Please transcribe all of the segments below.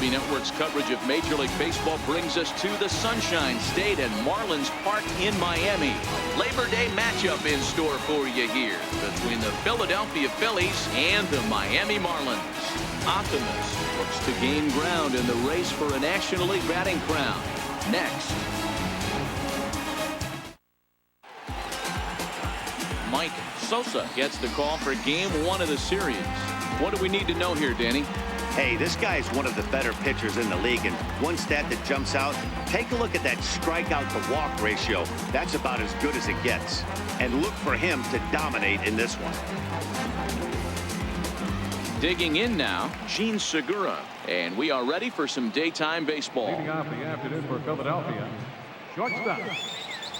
MLB Network's coverage of Major League Baseball brings us to the Sunshine State and Marlins Park in Miami. Labor Day matchup in store for you here between the Philadelphia Phillies and the Miami Marlins. Optimus looks to gain ground in the race for a National League batting crown. Next. Mike Sosa gets the call for game 1 of the series. What do we need to know here, Danny? Hey, this guy is one of the better pitchers in the league, and one stat that jumps out, take a look at that strikeout to walk ratio. That's about as good as it gets. And look for him to dominate in this one. Digging in now, Gene Segura, and we are ready for some daytime baseball. Leading off the afternoon for Philadelphia, shortstop,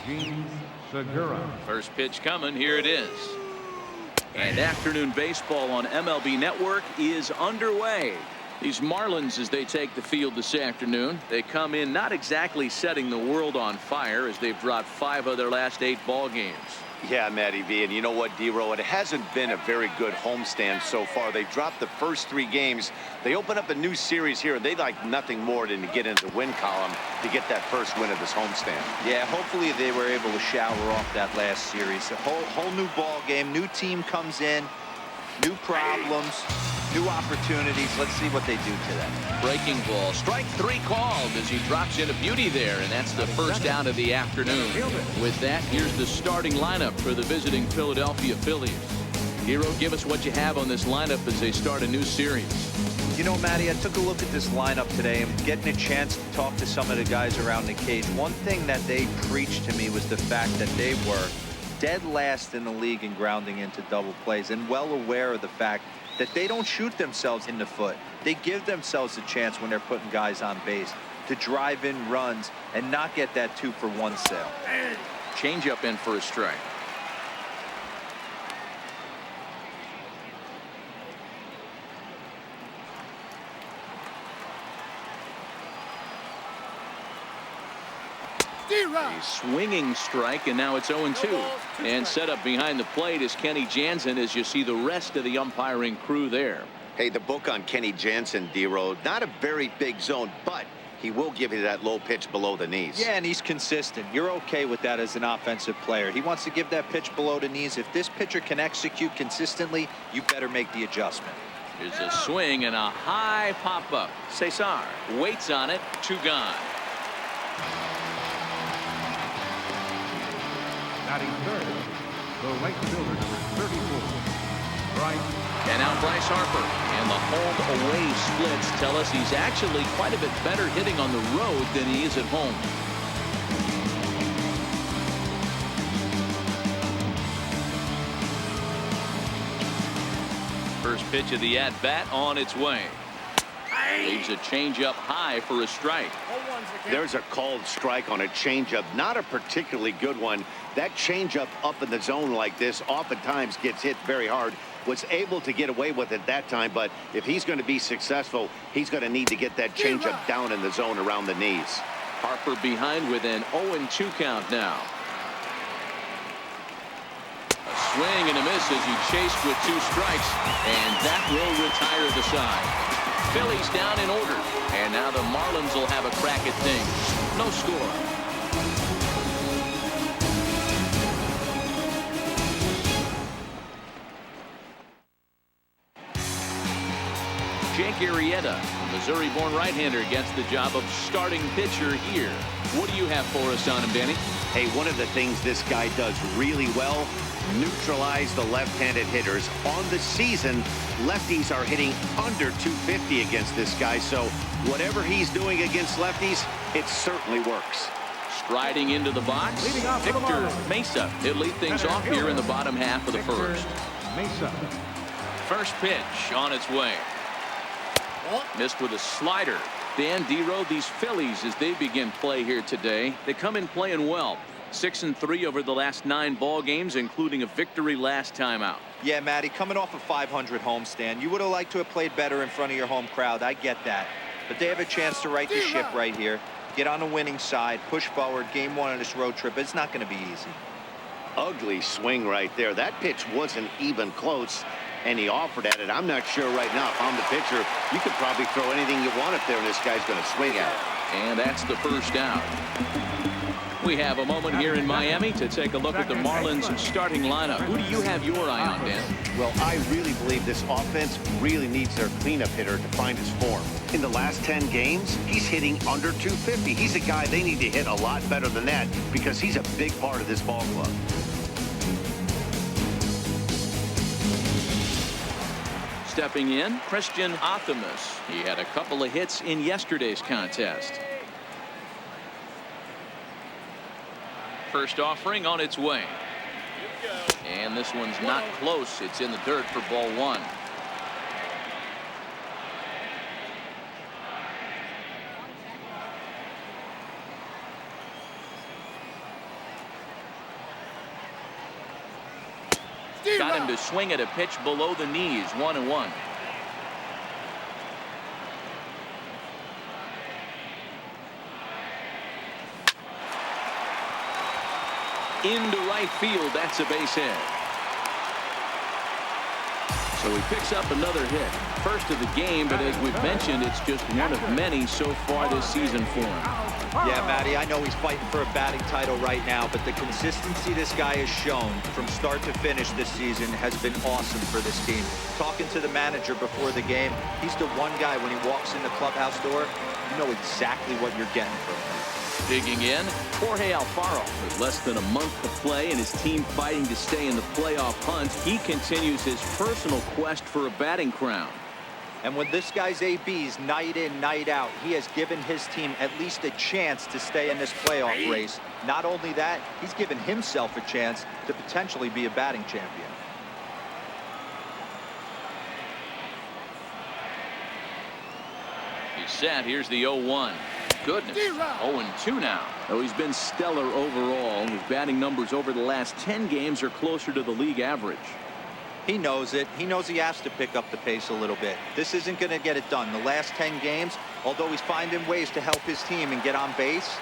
Gene Segura. First pitch coming, here it is. And afternoon baseball on MLB Network is underway. These Marlins, as they take the field this afternoon, they come in not exactly setting the world on fire as they've dropped 5 of their last 8 ball games. Yeah, Matty V, and you know what, D-Row, it hasn't been a very good homestand so far. They dropped the first 3 games. They open up a new series here, and they'd like nothing more than to get into the win column to get that first win of this homestand. Yeah, hopefully they were able to shower off that last series. A whole new ball game, new team comes in, new problems, new opportunities. Let's see what they do today. Breaking ball, strike 3 called as he drops in a beauty there, and that's the first out of the afternoon. With that, here's the starting lineup for the visiting Philadelphia Phillies. Hero, give us what you have on this lineup as they start a new series. You know, Matty, I took a look at this lineup today and getting a chance to talk to some of the guys around the cage. One thing that they preached to me was the fact that they were dead last in the league in grounding into double plays, and well aware of the fact that they don't shoot themselves in the foot. They give themselves a chance when they're putting guys on base to drive in runs and not get that 2-for-1 sale. Change up in for a strike. A swinging strike, and now it's 0-2. And set up behind the plate is Kenny Jansen as you see the rest of the umpiring crew there. Hey, the book on Kenny Jansen, D-Row, not a very big zone, but he will give you that low pitch below the knees. Yeah, and he's consistent. You're okay with that as an offensive player. He wants to give that pitch below the knees. If this pitcher can execute consistently, you better make the adjustment. There's a swing and a high pop-up. Cesar waits on it, 2 gone. Batting third, the right fielder, number 34, Bryce. And now Bryce Harper. And the home-away splits tell us he's actually quite a bit better hitting on the road than he is at home. First pitch of the at-bat on its way. Leaves a changeup high for a strike. There's a called strike on a changeup, not a particularly good one. That changeup up in the zone like this oftentimes gets hit very hard. Was able to get away with it that time, but if he's going to be successful, he's going to need to get that changeup down in the zone around the knees. Harper behind with an 0-2 count now. A swing and a miss as he chased with 2 strikes, and that will retire the side. Phillies down in order, and now the Marlins will have a crack at things. No score. Jake Arrieta, a Missouri-born right-hander, gets the job of starting pitcher here. What do you have for us on him, Danny? Hey, one of the things this guy does really well, neutralize the left-handed hitters. On the season, lefties are hitting under 250 against this guy, so whatever he's doing against lefties, it certainly works. Striding into the box, Victor Mesa. He'll lead things off here in the bottom half of the first. Mesa. First pitch on its way. Missed with a slider. Dan D-Row, these Phillies, as they begin play here today, they come in playing well. 6-3 over the last 9 ball games, including a victory last time out. Yeah, Matty, coming off a 500 homestand, you would have liked to have played better in front of your home crowd. I get that. But they have a chance to right the ship right here. Get on the winning side, push forward, game 1 of this road trip. It's not going to be easy. Ugly swing right there. That pitch wasn't even close. and he offered at it. I'm not sure right now if I'm the pitcher, you could probably throw anything you want up there and this guy's going to swing at it. And that's the first out. We have a moment here in Miami to take a look at the Marlins starting lineup. Who do you have your eye on, Dan? Well, I really believe this offense really needs their cleanup hitter to find his form. In the last 10 games, he's hitting under 250. He's a guy they need to hit a lot better than that because he's a big part of this ball club. Stepping in, Christian Athamas. He had a couple of hits in yesterday's contest. First offering on its way. And this one's not close. It's in the dirt for ball one. Got him to swing at a pitch below the knees. 1-1. Into right field. That's a base hit. So he picks up another hit. First of the game, but as we've mentioned, it's just one of many so far this season for him. Yeah, Matty, I know he's fighting for a batting title right now, but the consistency this guy has shown from start to finish this season has been awesome for this team. Talking to the manager before the game, he's the one guy when he walks in the clubhouse door, you know exactly what you're getting from him. Digging in, Jorge Alfaro. With less than a month to play and his team fighting to stay in the playoff hunt, he continues his personal quest for a batting crown. And when this guy's ABs night in, night out, he has given his team at least a chance to stay in this playoff race. Not only that, he's given himself a chance to potentially be a batting champion. He's set. Here's the 0-1. Goodness. 0-2 now. Oh, he's been stellar overall. His batting numbers over the last 10 games are closer to the league average. He knows it. He knows he has to pick up the pace a little bit. This isn't going to get it done. The last 10 games, although he's finding ways to help his team and get on base,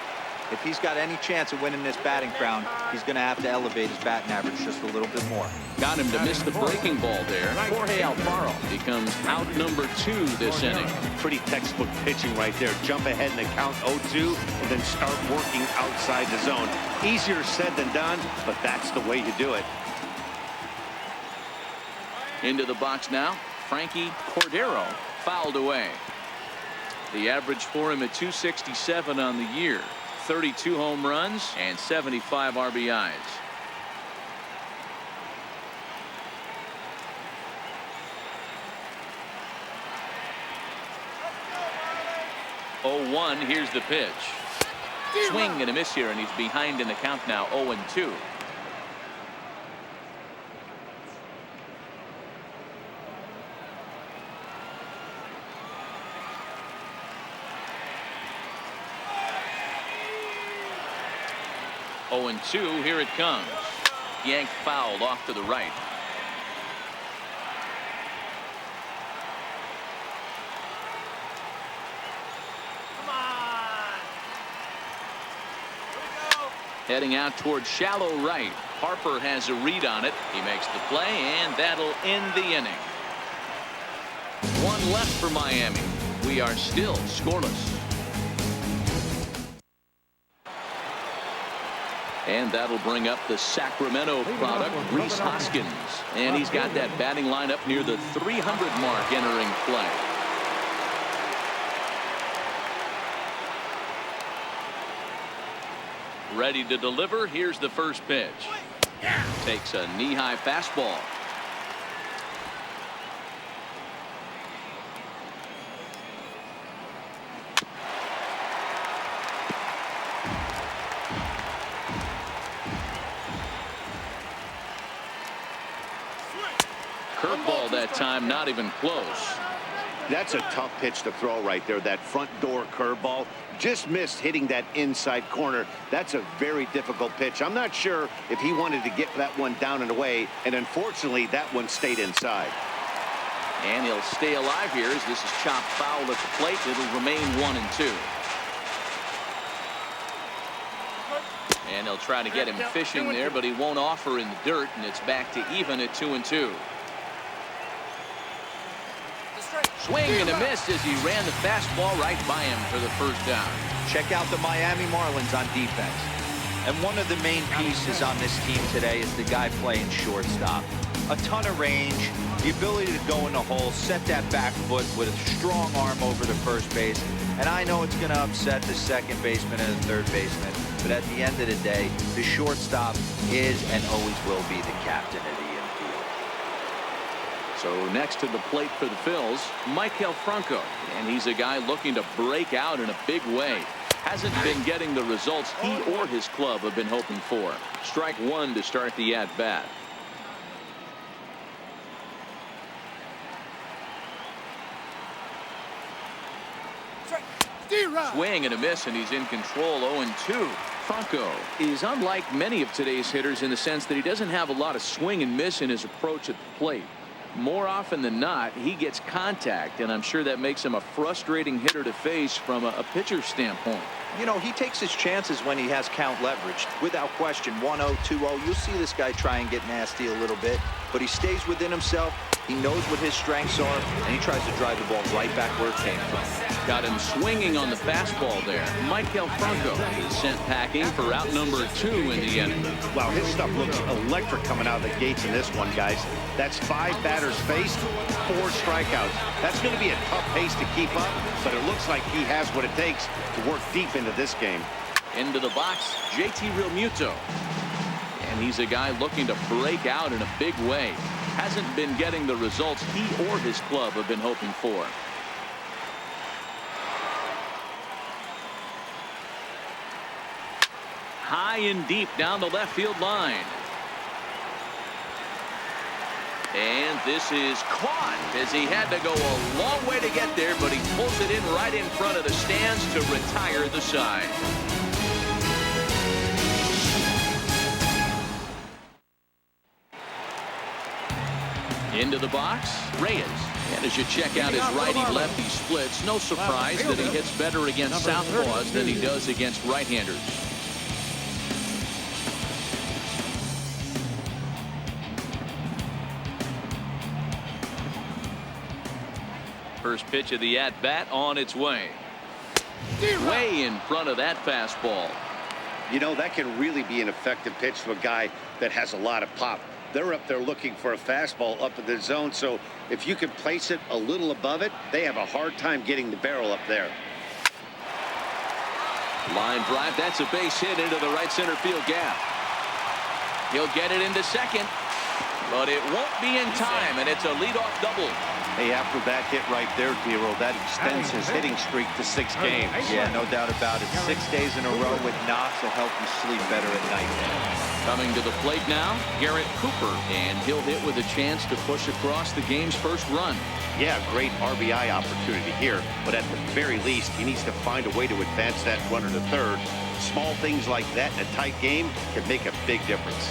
if he's got any chance of winning this batting crown, he's going to have to elevate his batting average just a little bit more. Got him to miss the breaking ball there. Jorge Alfaro becomes out number 2 this inning. Pretty textbook pitching right there. Jump ahead in the count 0-2 and then start working outside the zone. Easier said than done, but that's the way you do it. Into the box now, Frankie Cordero fouled away. The average for him at 267 on the year. 32 home runs and 75 RBIs. Oh, here's the pitch. Swing and a miss here, and he's behind in the count now. 0-2. Oh, 2, here it comes. Yanked fouled off to the right. Come on. Here we go. Heading out towards shallow right. Harper has a read on it. He makes the play, and that'll end the inning. One left for Miami. We are still scoreless. And that'll bring up the Sacramento product, Rhys Hoskins. And he's got that batting lineup near the 300 mark entering play. Ready to deliver. Here's the first pitch. Takes a knee-high fastball. Curveball that time, not even close. That's a tough pitch to throw right there. That front door curveball just missed hitting that inside corner. That's a very difficult pitch. I'm not sure if he wanted to get that one down and away, and unfortunately that one stayed inside. And he'll stay alive here as this is chopped foul at the plate. It'll remain 1-2. And he'll try to get him fishing there, but he won't offer in the dirt, and it's back to even at 2-2. Swing and a miss as he ran the fastball right by him for the first down. Check out the Miami Marlins on defense. And one of the main pieces on this team today is the guy playing shortstop. A ton of range, the ability to go in the hole, set that back foot with a strong arm over the first base. And I know it's going to upset the second baseman and the third baseman, but at the end of the day, the shortstop is and always will be the captain of the infield. So next to the plate for the Phils, Maikel Franco, and he's a guy looking to break out in a big way. Hasn't been getting the results he or his club have been hoping for. Strike one to start the at-bat. Swing and a miss, and he's in control. 0-2. Franco is unlike many of today's hitters in the sense that he doesn't have a lot of swing and miss in his approach at the plate. More often than not, he gets contact, and I'm sure that makes him a frustrating hitter to face from a pitcher's standpoint. You know, he takes his chances when he has count leveraged. Without question, 1-0, 2-0. You'll see this guy try and get nasty a little bit, but he stays within himself. He knows what his strengths are, and he tries to drive the ball right back where it came from. Got him swinging on the fastball there. Maikel Franco is sent packing for out number 2 in the inning. Wow, his stuff looks electric coming out of the gates in this one, guys. That's 5 batters faced, 4 strikeouts. That's going to be a tough pace to keep up, but it looks like he has what it takes to work deep into this game. Into the box, JT Realmuto. And he's a guy looking to break out in a big way. Hasn't been getting the results he or his club have been hoping for. High and deep down the left field line. And this is caught as he had to go a long way to get there, but he pulls it in right in front of the stands to retire the side. Into the box, Reyes. And as you check out his righty-lefty splits, no surprise that he hits better against southpaws than he does against right-handers. First pitch of the at-bat on its way. Way in front of that fastball. You know, that can really be an effective pitch to a guy that has a lot of pop. They're up there looking for a fastball up in the zone, so if you can place it a little above it, they have a hard time getting the barrel up there. Line drive, that's a base hit into the right center field gap. He'll get it into second, but it won't be in time, and it's a leadoff double. Hey, after that hit right there, Dero, that extends his hitting streak to 6 games. Yeah, no doubt about it. 6 days in a row with knocks will help you sleep better at night. Coming to the plate now, Garrett Cooper, and he'll hit with a chance to push across the game's first run. Yeah, great RBI opportunity here, but at the very least, he needs to find a way to advance that runner to third. Small things like that in a tight game can make a big difference.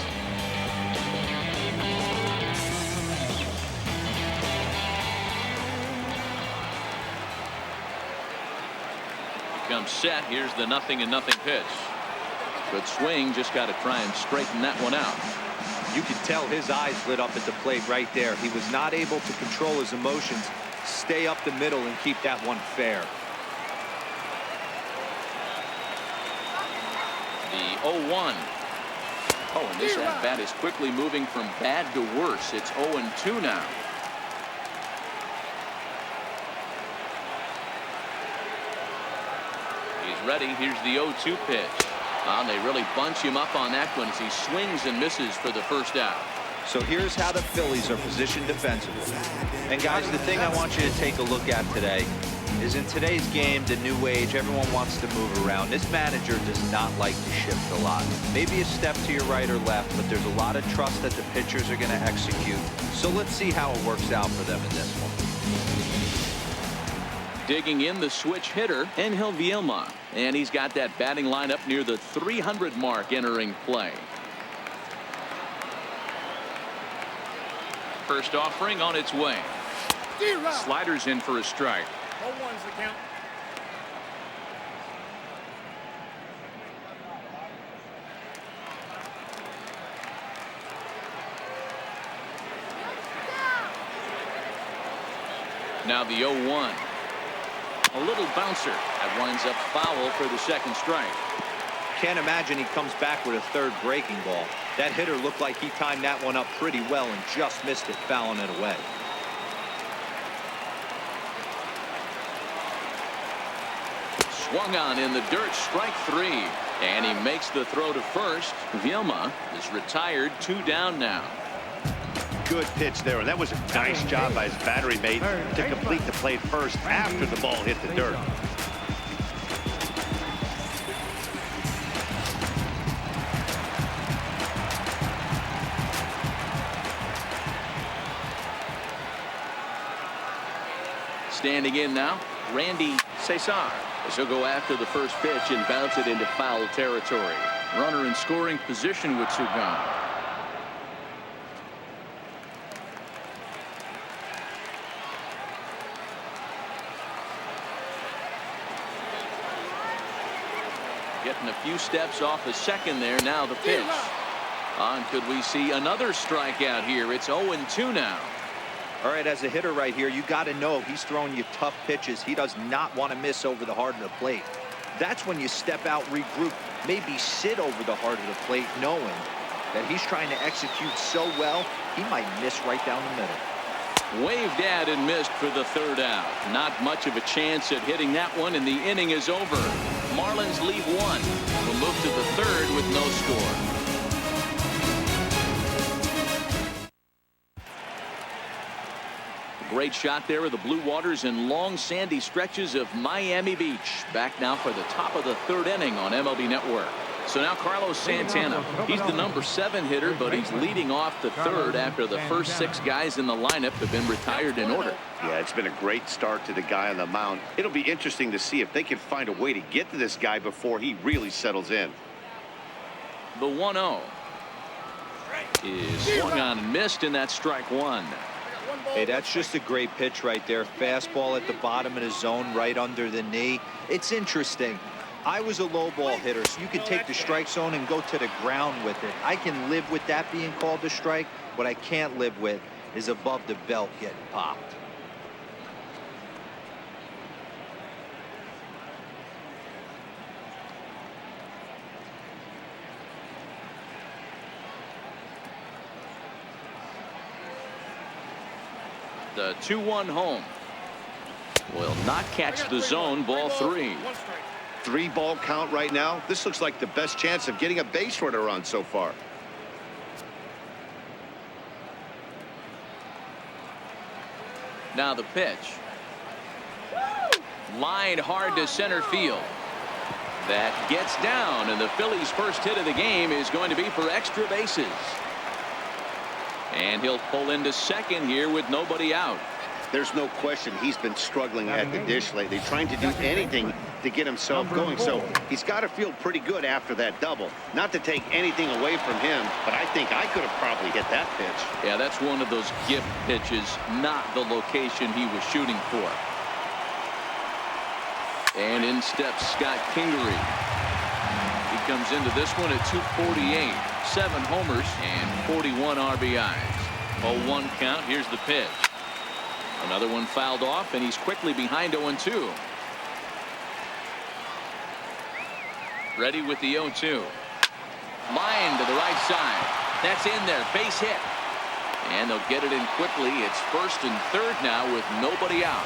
Comes set. Here's the 0-0 pitch. Good swing. Just got to try and straighten that one out. You can tell his eyes lit up at the plate right there. He was not able to control his emotions, stay up the middle, and keep that one fair. The 0-1. Oh, and this at-bat is quickly moving from bad to worse. It's 0-2 now. He's ready. Here's the 0-2 pitch. They really bunch him up on that one as he swings and misses for the first out. So here's how the Phillies are positioned defensively. And guys, the thing I want you to take a look at today is in today's game, the new age, everyone wants to move around. This manager does not like to shift a lot. Maybe a step to your right or left, but there's a lot of trust that the pitchers are going to execute. So let's see how it works out for them in this one. Digging in the switch hitter, Angel Vielma. And he's got that batting lineup near the 300 mark entering play. First offering on its way. Sliders in for a strike. 0-1's the count. Now the 0-1. A little bouncer that winds up foul for the second strike. Can't imagine he comes back with a third breaking ball. That hitter looked like he timed that one up pretty well and just missed it, fouling it away. Swung on in the dirt, strike 3. And he makes the throw to first. Vilma is retired, 2 down now. Good pitch there, and that was a nice job by his battery mate to complete the play first after the ball hit the dirt. Standing in now, Randy Cesar. He'll go after the first pitch and bounce it into foul territory. Runner in scoring position with 2 gone. Getting a few steps off the second there. Now the pitch. On, could we see another strikeout here? It's 0-2 now. All right, as a hitter right here, you got to know he's throwing you tough pitches. He does not want to miss over the heart of the plate. That's when you step out, regroup, maybe sit over the heart of the plate, knowing that he's trying to execute so well, he might miss right down the middle. Waved at and missed for the 3rd out. Not much of a chance at hitting that one, and the inning is over. Marlins leave 1. We'll move to the 3rd with no score. Great shot there of the blue waters and long sandy stretches of Miami Beach. Back now for the top of the 3rd inning on MLB Network. So now Carlos Santana. He's the number 7 hitter, but he's leading off the 3rd after the first 6 guys in the lineup have been retired in order. Yeah, it's been a great start to the guy on the mound. It'll be interesting to see if they can find a way to get to this guy before he really settles in. The 1-0 is swung on and missed, and that's strike 1. Hey, that's just a great pitch right there. Fastball at the bottom of the zone, right under the knee. It's interesting. I was a low ball hitter, so you could take the strike zone and go to the ground with it. I can live with that being called a strike. What I can't live with is above the belt getting popped. The 2-1 home will not catch the zone. Ball 3. 3-ball count right now. This looks like the best chance of getting a base runner on so far. Now the pitch. Line hard to center field. That gets down, and the Phillies' first hit of the game is going to be for extra bases. And he'll pull into second here with nobody out. There's no question he's been struggling at the dish lately, trying to do anything to get himself going. So he's got to feel pretty good after that double. Not to take anything away from him, but I think I could have probably hit that pitch. Yeah, that's one of those gift pitches, not the location he was shooting for. And in steps Scott Kingery. He comes into this one at 248. 7 homers and 41 RBIs. 0-1 count. Here's the pitch. Another one fouled off, and he's quickly behind 0-2. Ready with the 0-2. Line to the right side. That's in there. Base hit. And they'll get it in quickly. It's 1st and 3rd now with nobody out.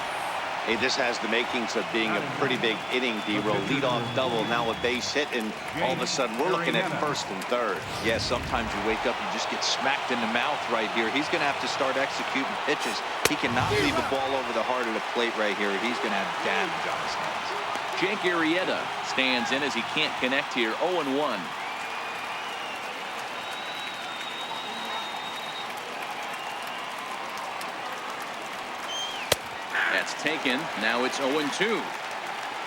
Hey, this has the makings of being a pretty big inning, D-Roll. Leadoff double, now a base hit, and all of a sudden we're looking at 1st and 3rd. Yeah, sometimes you wake up and just get smacked in the mouth right here. He's going to have to start executing pitches. He cannot leave a ball over the heart of the plate right here. He's going to have damage on his hands. Jake Arrieta stands in as he can't connect here. 0-1. That's taken. Now it's 0-2.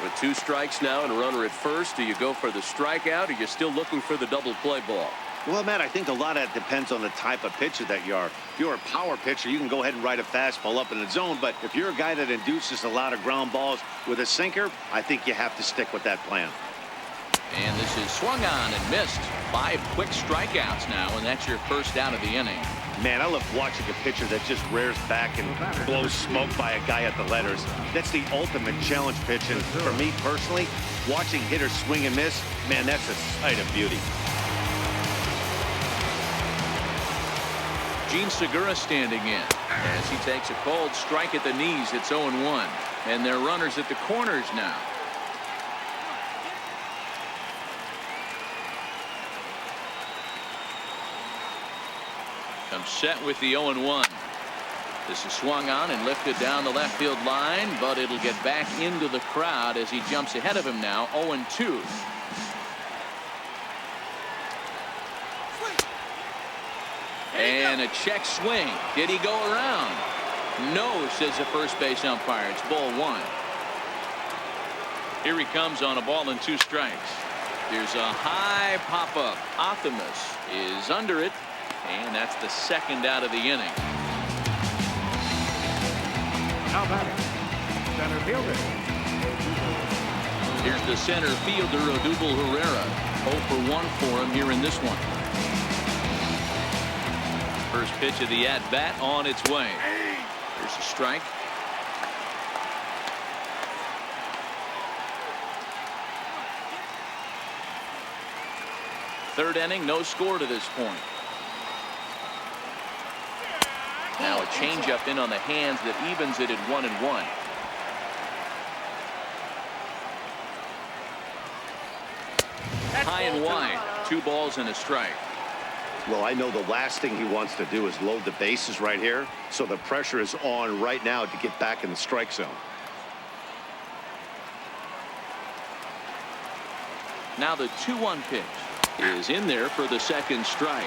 With 2 strikes now and a runner at first, do you go for the strikeout, or are you still looking for the double play ball? Well, Matt, I think a lot of that depends on the type of pitcher that you are. If you're a power pitcher, you can go ahead and ride a fastball up in the zone. But if you're a guy that induces a lot of ground balls with a sinker, I think you have to stick with that plan. And this is swung on and missed. 5 quick strikeouts now, and that's your first out of the inning. Man, I love watching a pitcher that just rears back and blows smoke by a guy at the letters. That's the ultimate challenge pitch. And for me personally, watching hitters swing and miss, man, that's a sight of beauty. Gene Segura standing in as he takes a cold strike at the knees. It's 0-1. And they're runners at the corners now. Comes set with the 0-1. This is swung on and lifted down the left field line, but it'll get back into the crowd as he jumps ahead of him now. 0-2. And a check swing. Did he go around? No, says the first base umpire. It's ball 1. Here he comes on a ball and 2 strikes. There's a high pop-up. Optimus is under it, and that's the second out of the inning. Now batting, center fielder. Here's the center fielder, Odubel Herrera. 0 for 1 for him here in this one. First pitch of the at-bat on its way. Here's a strike. Third inning, no score to this point. Now a changeup in on the hands that evens it at 1-1. High and wide. 2 balls and a strike. Well, I know the last thing he wants to do is load the bases right here. So the pressure is on right now to get back in the strike zone. Now the 2-1 pitch is in there for the second strike.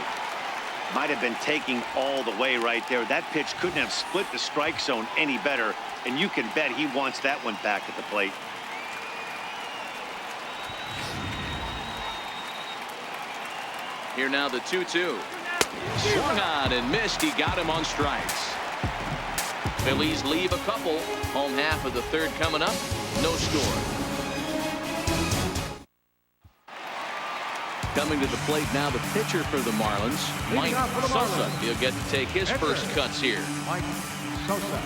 Might have been taking all the way right there. That pitch couldn't have split the strike zone any better. And you can bet he wants that one back at the plate. Here now the 2-2. Swung on and missed. He got him on strikes. Phillies leave a couple. Home half of the third coming up. No score. Coming to the plate now, the pitcher for the Marlins, Mike Sosa. He'll get to take his first cuts here. Mike Sosa.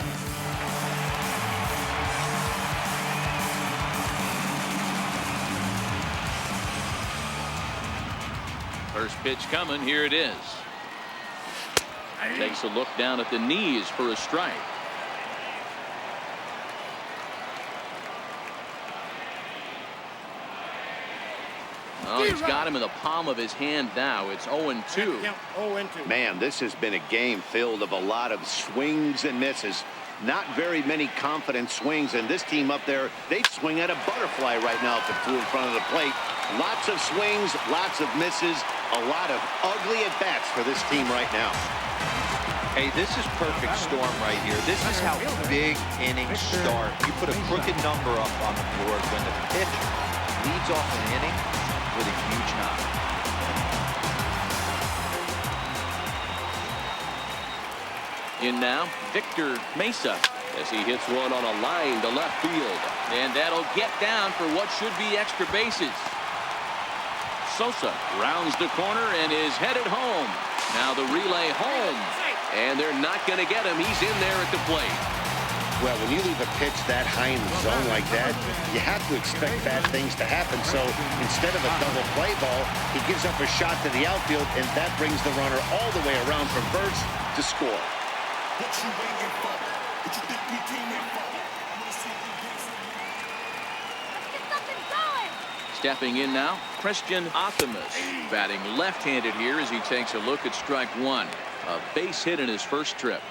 First pitch coming. Here it is. Takes a look down at the knees for a strike. Oh, he's got him in the palm of his hand now. It's 0-2. Man, this has been a game filled of a lot of swings and misses. Not very many confident swings, and this team up there, they swing at a butterfly right now at the two in front of the plate. Lots of swings, lots of misses, a lot of ugly at-bats for this team right now. Hey, this is perfect storm right here. This is how big innings start. You put a crooked number up on the board when the pitch leads off an inning with a huge knock. In now, Victor Mesa as he hits one on a line to left field. And that'll get down for what should be extra bases. Sosa rounds the corner and is headed home. Now the relay home. And they're not going to get him. He's in there at the plate. Well, when you leave a pitch that high in the zone like that, you have to expect bad things to happen. So instead of a double play ball, he gives up a shot to the outfield, and that brings the runner all the way around from first to score. What you waiting for? What you think we teaming for? I wanna see you dancing. Let's get something going. Stepping in now, Christian Optimus, batting left-handed here as he takes a look at strike 1. A base hit in his first trip.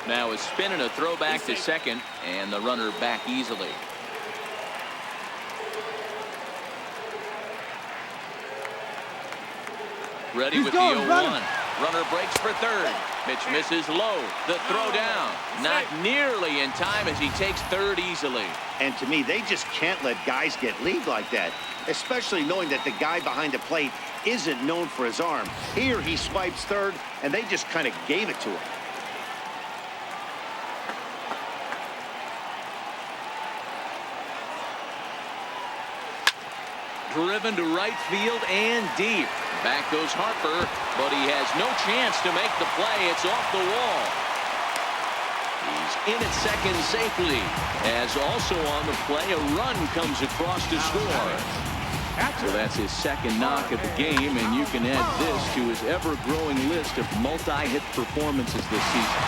Now a spin and a throw back to second, and the runner back easily. Ready with the 0-1. Runner breaks for third. Pitch misses low. The throw down. Not nearly in time as he takes third easily. And to me, they just can't let guys get lead like that, especially knowing that the guy behind the plate isn't known for his arm. Here he swipes third, and they just kind of gave it to him. Driven to right field and deep. Back goes Harper, but he has no chance to make the play. It's off the wall. He's in at second safely. As also on the play, a run comes across to score. So that's his second knock of the game, and you can add this to his ever-growing list of multi-hit performances this season.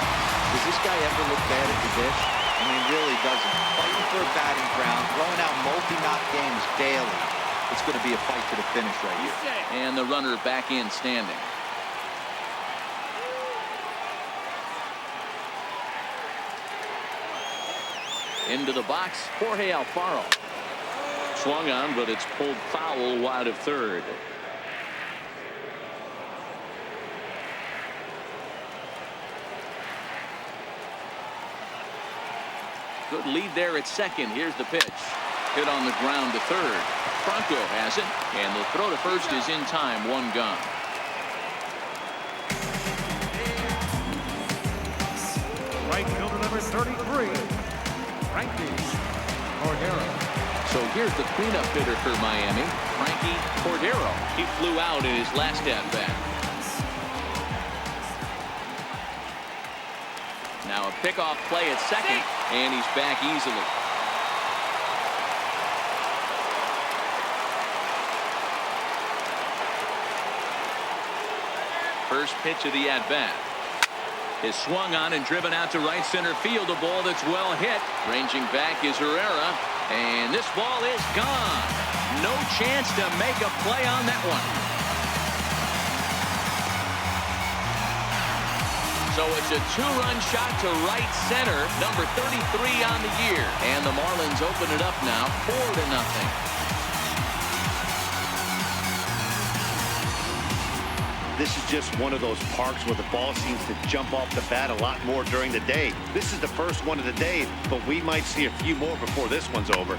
Does this guy ever look bad at the dish? I mean, really doesn't. Fighting for a batting ground, throwing out multi-knock games daily. It's going to be a fight to the finish right here. And the runner back in standing. Into the box, Jorge Alfaro. Swung on, but it's pulled foul wide of third. Good lead there at second. Here's the pitch. Hit on the ground to third. Franco has it, and the throw to first is in time. One gone. Right fielder number 33, Frankie Cordero. So here's the cleanup hitter for Miami, Frankie Cordero. He flew out in his last at-bat. Now a pickoff play at second, and he's back easily. First pitch of the at-bat is swung on and driven out to right center field. A ball that's well hit. Ranging back is Herrera, and this ball is gone. No chance to make a play on that one. So it's a two-run shot to right center, number 33 on the year, and the Marlins open it up now, 4-0. This is just one of those parks where the ball seems to jump off the bat a lot more during the day. This is the first one of the day, but we might see a few more before this one's over.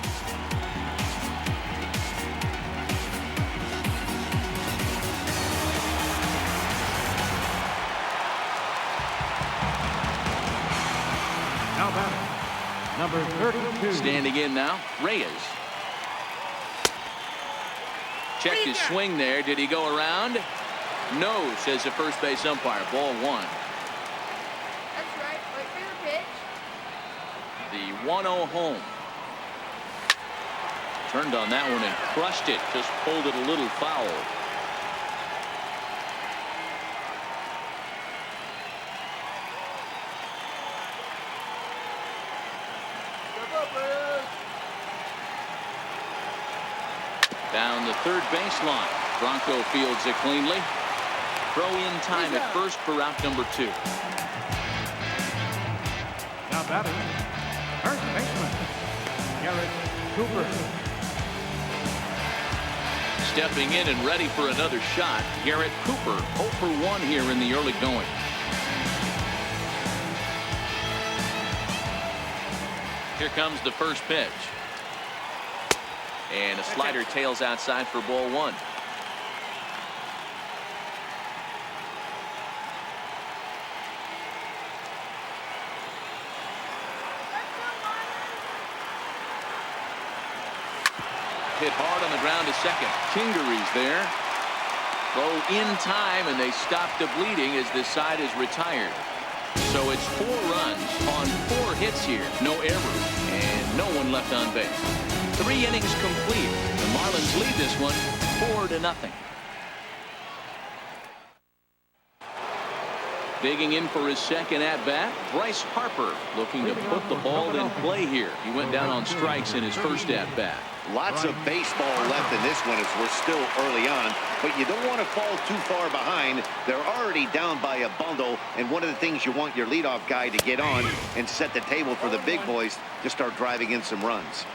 Now batting, number 32. Standing in now, Reyes. Checked his swing there. Did he go around? No, says the first base umpire. Ball one. That's right. Wait for your pitch. The 1-0 home. Turned on that one and crushed it. Just pulled it a little foul. Down the third baseline. Bronco fields it cleanly. Throw in time at first for out number 2. Now batting, first baseman, Garrett Cooper. Stepping in and ready for another shot, Garrett Cooper, 0 for 1 here in the early going. Here comes the first pitch. And a slider tails outside for ball 1. Hit hard on the ground to second. Kingery's there. Throw in time, and they stop the bleeding as this side is retired. So it's 4 runs on 4 hits here. No errors, and no one left on base. 3 innings complete. The Marlins lead this one 4-0. Digging in for his second at-bat, Bryce Harper looking to put the ball in play here. He went down on strikes in his first at-bat. Lots of baseball left in this one as we're still early on, but you don't want to fall too far behind. They're already down by a bundle, and one of the things you want your leadoff guy to get on and set the table for the big boys to start driving in some runs.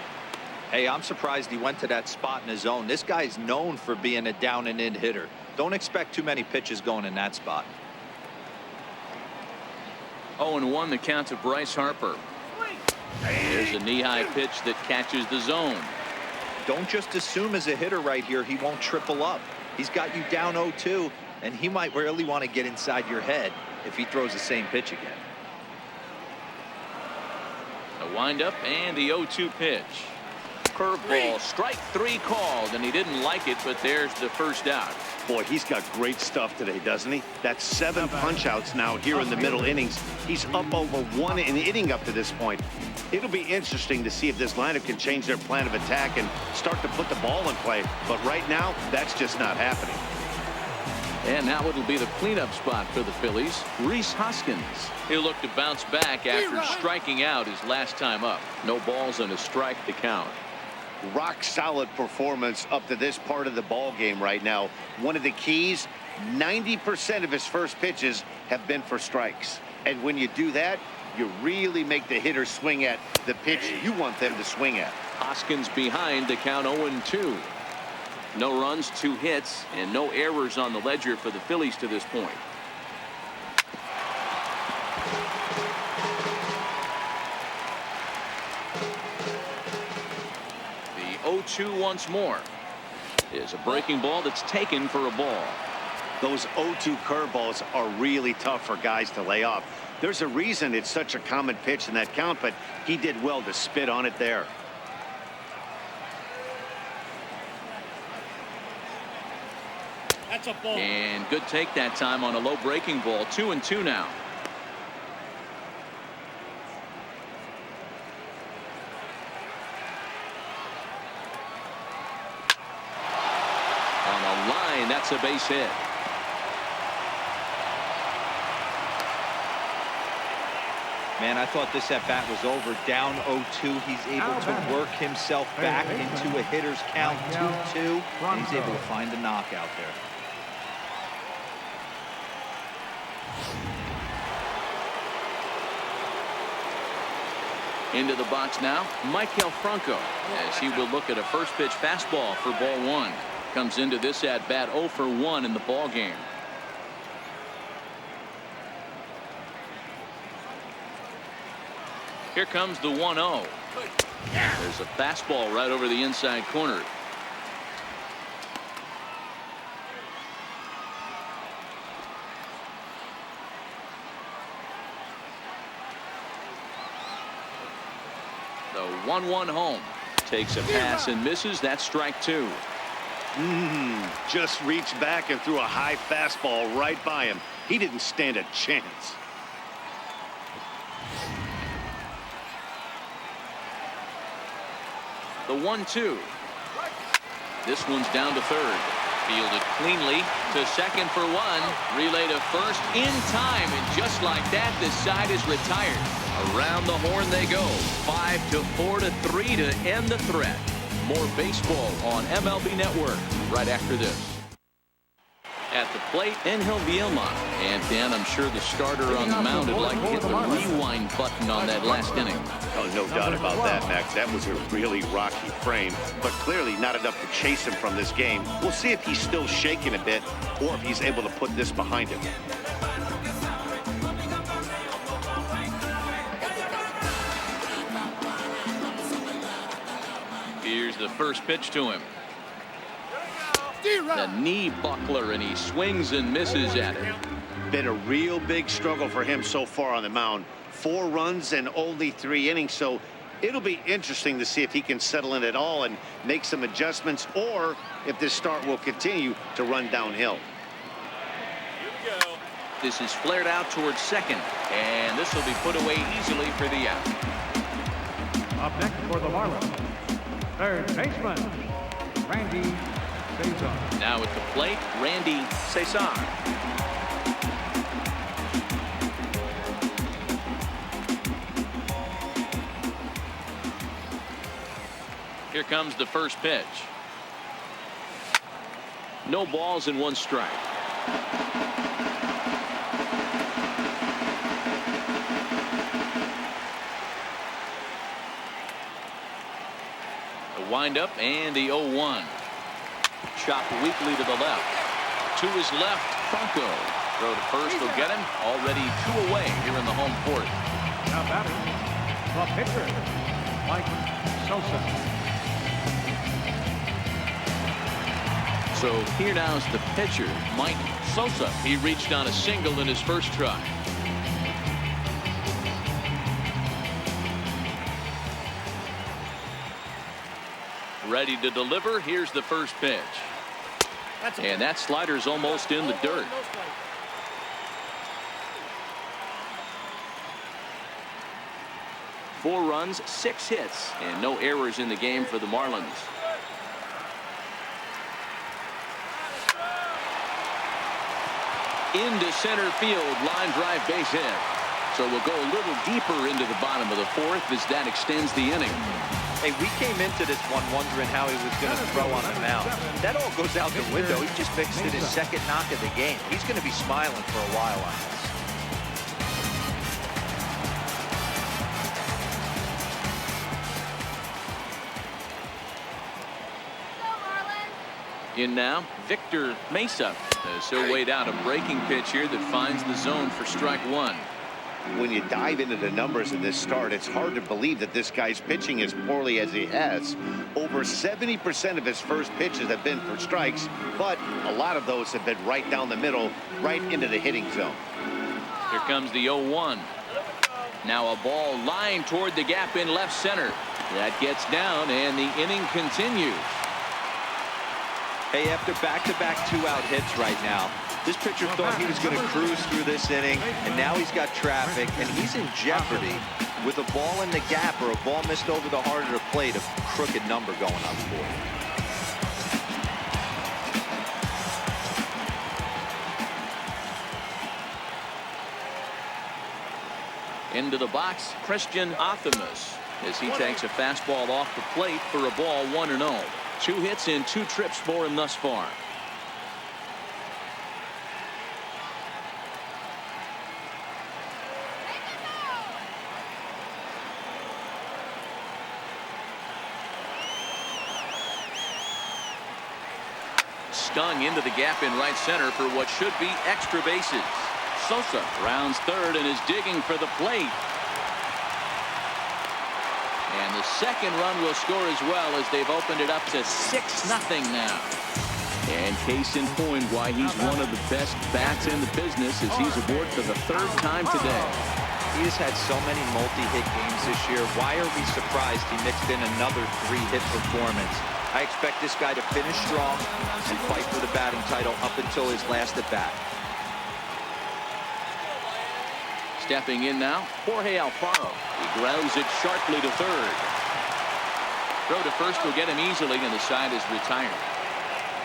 Hey, I'm surprised he went to that spot in his zone. This guy's known for being a down and in hitter. Don't expect too many pitches going in that spot. 0-1 the count to Bryce Harper. There's a knee-high pitch that catches the zone. Don't just assume as a hitter right here he won't triple up. He's got you down 0-2, and he might really want to get inside your head if he throws the same pitch again. A windup and the 0-2 pitch. curveball. Strike 3 called, and he didn't like it, but there's the first out. Boy, he's got great stuff today, doesn't he? That's 7 punch-outs now here in the middle innings. He's up over 1 inning up to this point. It'll be interesting to see if this lineup can change their plan of attack and start to put the ball in play. But right now, that's just not happening. And now it'll be the cleanup spot for the Phillies. Rhys Hoskins. He'll look to bounce back after striking out his last time up. No balls and a strike to count. Rock solid performance up to this part of the ball game right now. One of the keys, 90% of his first pitches have been for strikes. And when you do that, you really make the hitter swing at the pitch you want them to swing at. Hoskins behind to count 0-2. No runs, 2 hits, and no errors on the ledger for the Phillies to this point. The 0-2 once more is a breaking ball that's taken for a ball. Those 0-2 curveballs are really tough for guys to lay off. There's a reason it's such a common pitch in that count, but he did well to spit on it there. That's a ball. And good take that time on a low breaking ball. 2-2 now. On a line, that's a base hit. Man, I thought this at bat was over. Down 0-2. He's able to work himself back into a hitter's count. 2-2. And he's able to find a knockout there. Into the box now, Maikel Franco, as he will look at a first pitch fastball for ball 1. Comes into this at bat 0 for 1 in the ball game. Here comes the 1-0. There's a fastball right over the inside corner. The 1-1 home. Takes a pass and misses. That's strike 2. Just reached back and threw a high fastball right by him. He didn't stand a chance. The 1-2. This one's down to third. Fielded cleanly to second for 1. Relay to first in time, and just like that, this side is retired. Around the horn they go. 5-4 to 3 to end the threat. More baseball on MLB Network right after this. At the plate, Angel Vilma. And Dan, I'm sure the starter on the mound would like to hit the rewind button on that last inning. Oh, no doubt about that, Max. That was a really rocky frame, but clearly not enough to chase him from this game. We'll see if he's still shaking a bit or if he's able to put this behind him. Here's the first pitch to him. The knee buckler, and he swings and misses at it. Been a real big struggle for him so far on the mound. 4 runs and only 3 innings, so it'll be interesting to see if he can settle in at all and make some adjustments, or if this start will continue to run downhill. This is flared out towards second, and this will be put away easily for the out. Up next for the Marlins, third baseman, Randy Cesar. Now at the plate, Randy Cesar. Here comes the first pitch. No balls and 1 strike. The windup and the 0-1. Chopped weakly to the left. To his left, Franco. Throw to first will get him. Already 2 away here in the home fourth. Now batting, the pitcher, Mike Sosa. So here now is the pitcher, Mike Sosa. He reached on a single in his first try. Ready to deliver. Here's the first pitch. And that slider's almost in the dirt. Four runs, 6 hits, and no errors in the game for the Marlins. Into center field, line drive base hit. So we'll go a little deeper into the bottom of the 4th as that extends the inning. Hey, we came into this one wondering how he was going to throw on a mound. That all goes out the window. He just fixed it his second knock of the game. He's going to be smiling for a while on this. In now, Victor Mesa, as he'll wait out a breaking pitch here that finds the zone for strike 1. When you dive into the numbers in this start, it's hard to believe that this guy's pitching as poorly as he has. Over 70% of his first pitches have been for strikes, but a lot of those have been right down the middle, right into the hitting zone. Here comes the 0-1. Now a ball lined toward the gap in left center. That gets down, and the inning continues. Hey, after back-to-back 2-out hits right now, this pitcher thought he was going to cruise through this inning, and now he's got traffic, and he's in jeopardy with a ball in the gap or a ball missed over the heart of the plate, a crooked number going up for him. Into the box, Christian Athamas, as he takes a fastball off the plate for a ball 1-0. 2 hits in 2 trips for him thus far. Stung into the gap in right center for what should be extra bases. Sosa rounds third and is digging for the plate. And the second run will score as well, as they've opened it up to 6-0 now. And case in point why he's one of the best bats in the business, as he's aboard for the 3rd time today. He has had so many multi-hit games this year. Why are we surprised he mixed in another 3-hit performance? I expect this guy to finish strong and fight for the batting title up until his last at bat. Stepping in now, Jorge Alfaro. He grounds it sharply to third. Throw to first will get him easily, and the side is retired.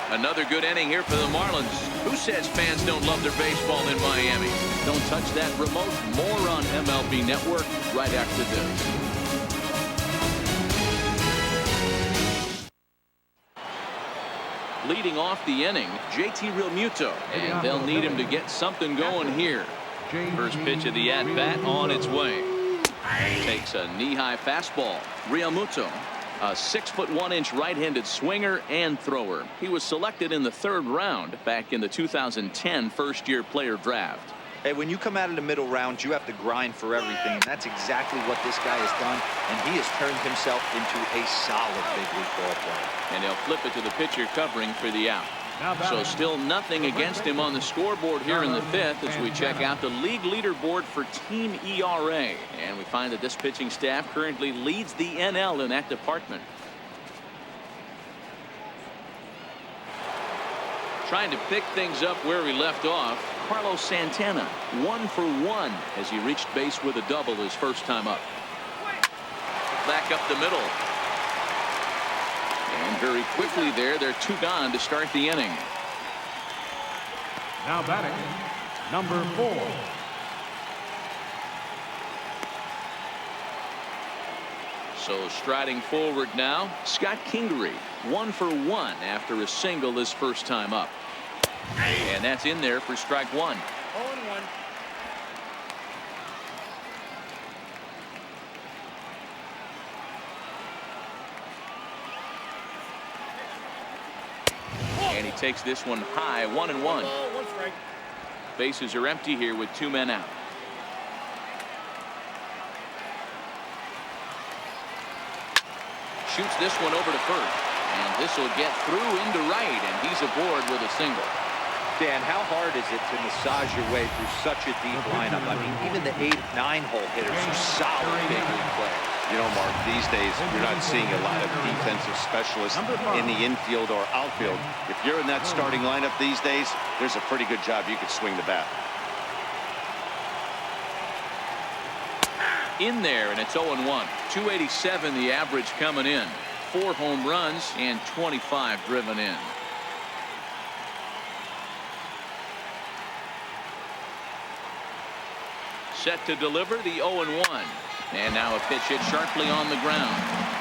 Another good inning here for the Marlins. Who says fans don't love their baseball in Miami? Don't touch that remote. More on MLB Network right after this. Leading off the inning, JT Realmuto, and they'll need him to get something going here. First pitch of the at-bat on its way. Takes a knee-high fastball. Realmuto, a 6'1" right-handed swinger and thrower. He was selected in the 3rd round back in the 2010 first-year player draft. Hey, when you come out of the middle round, you have to grind for everything, and that's exactly what this guy has done, and he has turned himself into a solid big league ball player. And they'll flip it to the pitcher covering for the out. So still nothing against him on the scoreboard here in the 5th as we check out the league leaderboard for team ERA. And we find that this pitching staff currently leads the NL in that department. Trying to pick things up where we left off, Carlos Santana, 1 for 1 as he reached base with a double his first time up. Back up the middle. And very quickly there, they're 2 gone to start the inning. Now batting, number 4. So striding forward now, Scott Kingery, 1 for 1 after a single his first time up. And that's in there for strike 1. 0-1. And he takes this one high, 1-1. Bases are empty here with 2 men out. Shoots this one over to first, and this will get through into right, and he's aboard with a single. Dan, how hard is it to massage your way through such a deep lineup? I mean, even the 8-9 hole hitters are solid big league players. You know, Mark, these days you're not seeing a lot of defensive specialists in the infield or outfield. If you're in that starting lineup these days, there's a pretty good job you could swing the bat. In there, and it's 0-1. 287 the average coming in. 4 home runs and 25 driven in. Set to deliver the 0-1. And now a pitch hit sharply on the ground.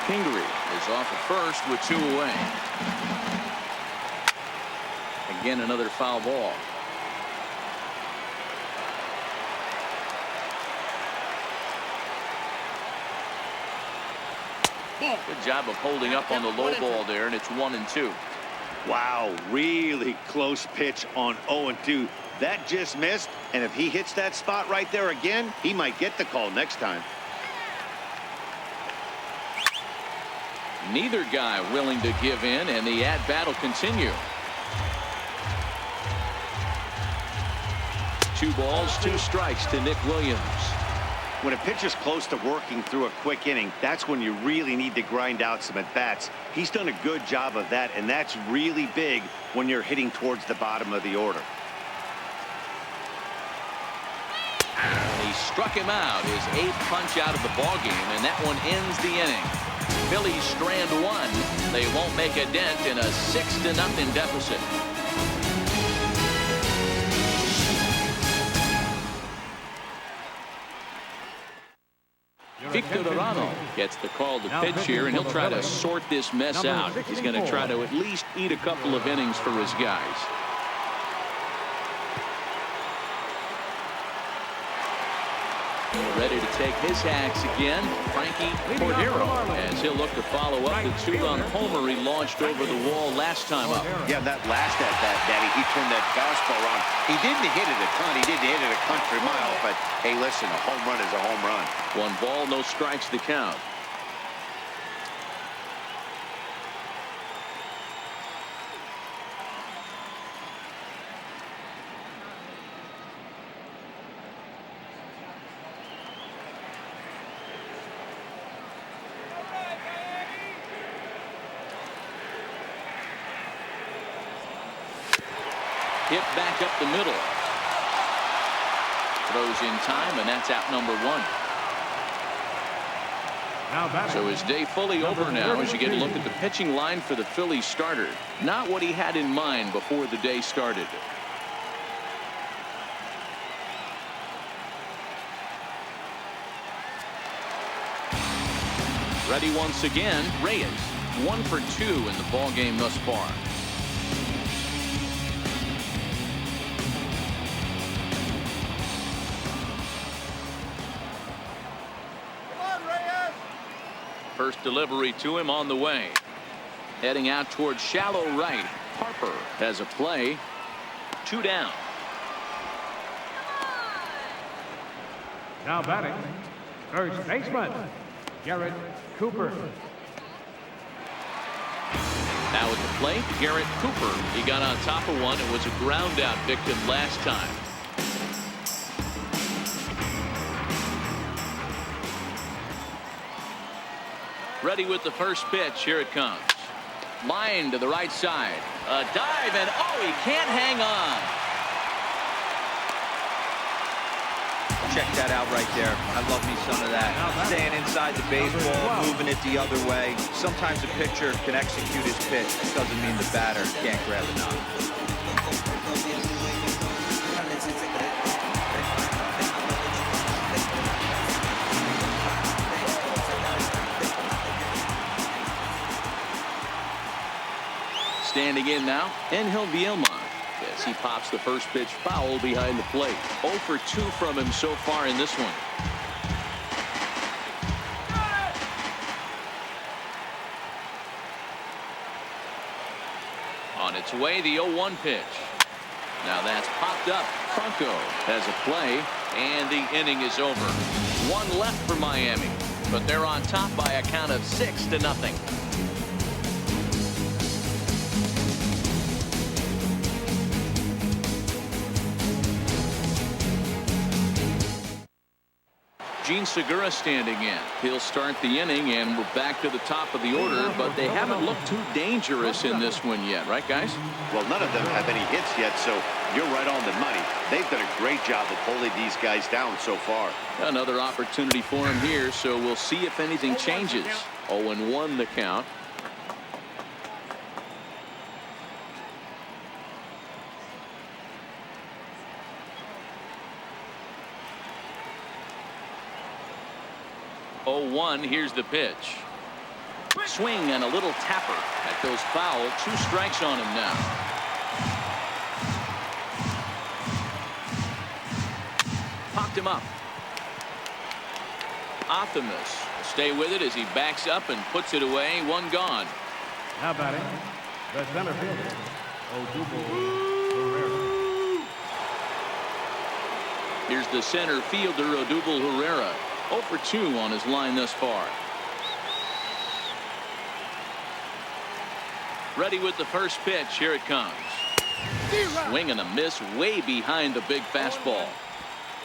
Pingree is off at first with 2 away. Again, another foul ball. Good job of holding up on the low ball there, and it's 1-2. Wow, really close pitch on 0-2. That just missed, and if he hits that spot right there again, he might get the call next time. Neither guy willing to give in, and the at-bat will continue. 2 balls, 2 strikes to Nick Williams. When a pitcher's close to working through a quick inning, that's when you really need to grind out some at-bats. He's done a good job of that, and that's really big when you're hitting towards the bottom of the order. He struck him out, his 8th punch out of the ballgame, and that one ends the inning. Phillies strand 1. They won't make a dent in a 6-0 deficit. Victor Arano gets the call to pitch here, and he'll try to sort this mess out. He's going to try to at least eat a couple of innings for his guys. Ready to take his hacks again, Frankie Cordero, as he'll look to follow up the 2-run homer he launched over the wall last time up. Yeah, that last at-bat, Daddy, he turned that fastball around. He didn't hit it a ton. He didn't hit it a country mile, but hey, listen, a home run is a home run. 1 ball, no strikes to count. Hit back up the middle. Throws in time, and that's out number 1. So his day fully over now as you get a look at the pitching line for the Phillies starter. Not what he had in mind before the day started. Ready once again, Reyes. 1 for 2 in the ball game thus far. First delivery to him on the way. Heading out towards shallow right. Harper has a play. 2 down. Now batting, first baseman, Garrett Cooper. Now at the plate, Garrett Cooper. He got on top of one and was a ground out victim last time. Ready with the first pitch. Here it comes. Line to the right side. A dive, and oh, he can't hang on. Check that out right there. I love me some of that. Staying inside the baseball, moving it the other way. Sometimes a pitcher can execute his pitch. It doesn't mean the batter can't grab enough. Standing in now, Angel Vielma, as he pops the first pitch foul behind the plate. 0 for 2 from him so far in this one. On its way, the 0-1 pitch. Now that's popped up. Franco has a play, and the inning is over. 1 left for Miami, but they're on top by a count of 6-0. Gene Segura standing in. He'll start the inning, and we're back to the top of the order, but they haven't looked too dangerous in this one yet, right, guys? Well, none of them have any hits yet, so you're right on the money. They've done a great job of holding these guys down so far. Another opportunity for him here, so we'll see if anything changes. 0-1 the count. Here's the pitch. Swing and a little tapper. That goes foul. 2 strikes on him now. Popped him up. Optimus will stay with it as he backs up and puts it away. 1 gone. Now batting, the center fielder, Odubel Herrera. Here's the center fielder, Odubel Herrera. 0 for 2 on his line thus far. Ready with the first pitch. Here it comes. Swing and a miss way behind the big fastball.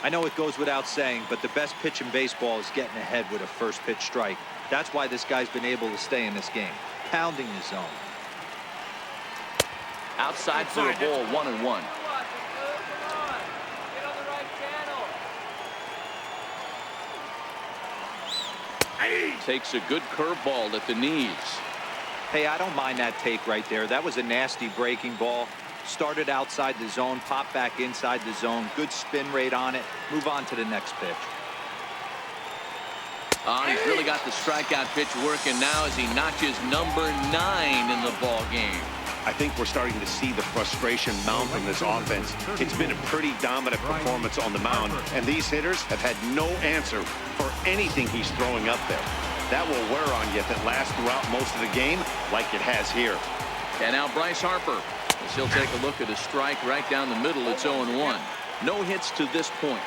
I know it goes without saying, but the best pitch in baseball is getting ahead with a first pitch strike. That's why this guy's been able to stay in this game, pounding the zone. Outside for a ball. 1-1. Takes a good curveball at the knees. Hey, I don't mind that take right there. That was a nasty breaking ball. Started outside the zone, popped back inside the zone. Good spin rate on it. Move on to the next pitch. He's really got the strikeout pitch working now as he notches number 9 in the ball game. I think we're starting to see the frustration mount from this offense. It's been a pretty dominant performance on the mound, and these hitters have had no answer for anything he's throwing up there. That will wear on you if it lasts throughout most of the game like it has here. And now Bryce Harper. As he'll take a look at a strike right down the middle. It's 0-1. No hits to this point.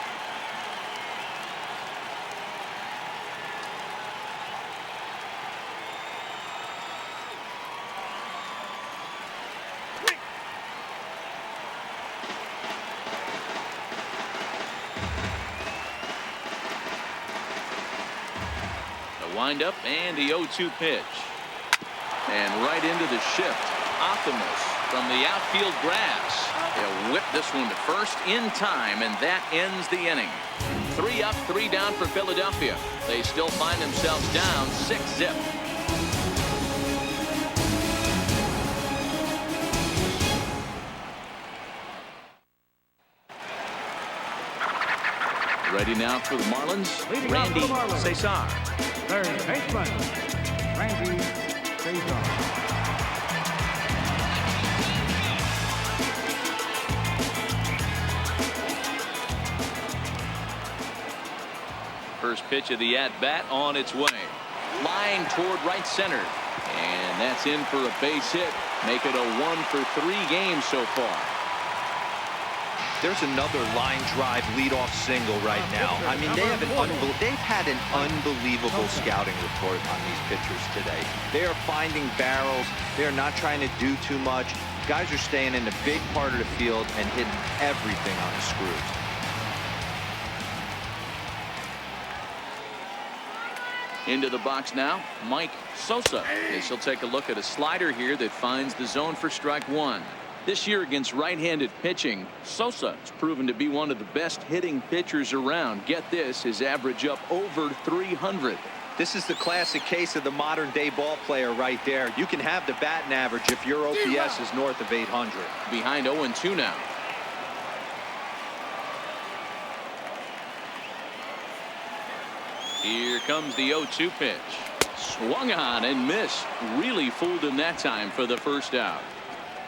Windup and the 0-2 pitch. And right into the shift. Optimus from the outfield grass. They'll whip this one to first in time, and that ends the inning. 3 up, 3 down for Philadelphia. They still find themselves down 6-zip. Ready now for the Marlins, Randy Cesar. Third baseman, Randy Cesar. First pitch of the at-bat on its way. Line toward right center. And that's in for a base hit. Make it a 1 for 3 game so far. There's another line drive leadoff single right now. I mean, they've had an unbelievable scouting report on these pitchers today. They are finding barrels. They are not trying to do too much. Guys are staying in the big part of the field and hitting everything on the screws. Into the box now, Mike Sosa. As he'll take a look at a slider here that finds the zone for strike 1. This year against right-handed pitching, Sosa has proven to be one of the best hitting pitchers around. Get this, his average up over 300. This is the classic case of the modern-day ball player right there. You can have the batting average if your OPS is north of 800. Behind 0-2 now. Here comes the 0-2 pitch. Swung on and missed. Really fooled him that time for the first out.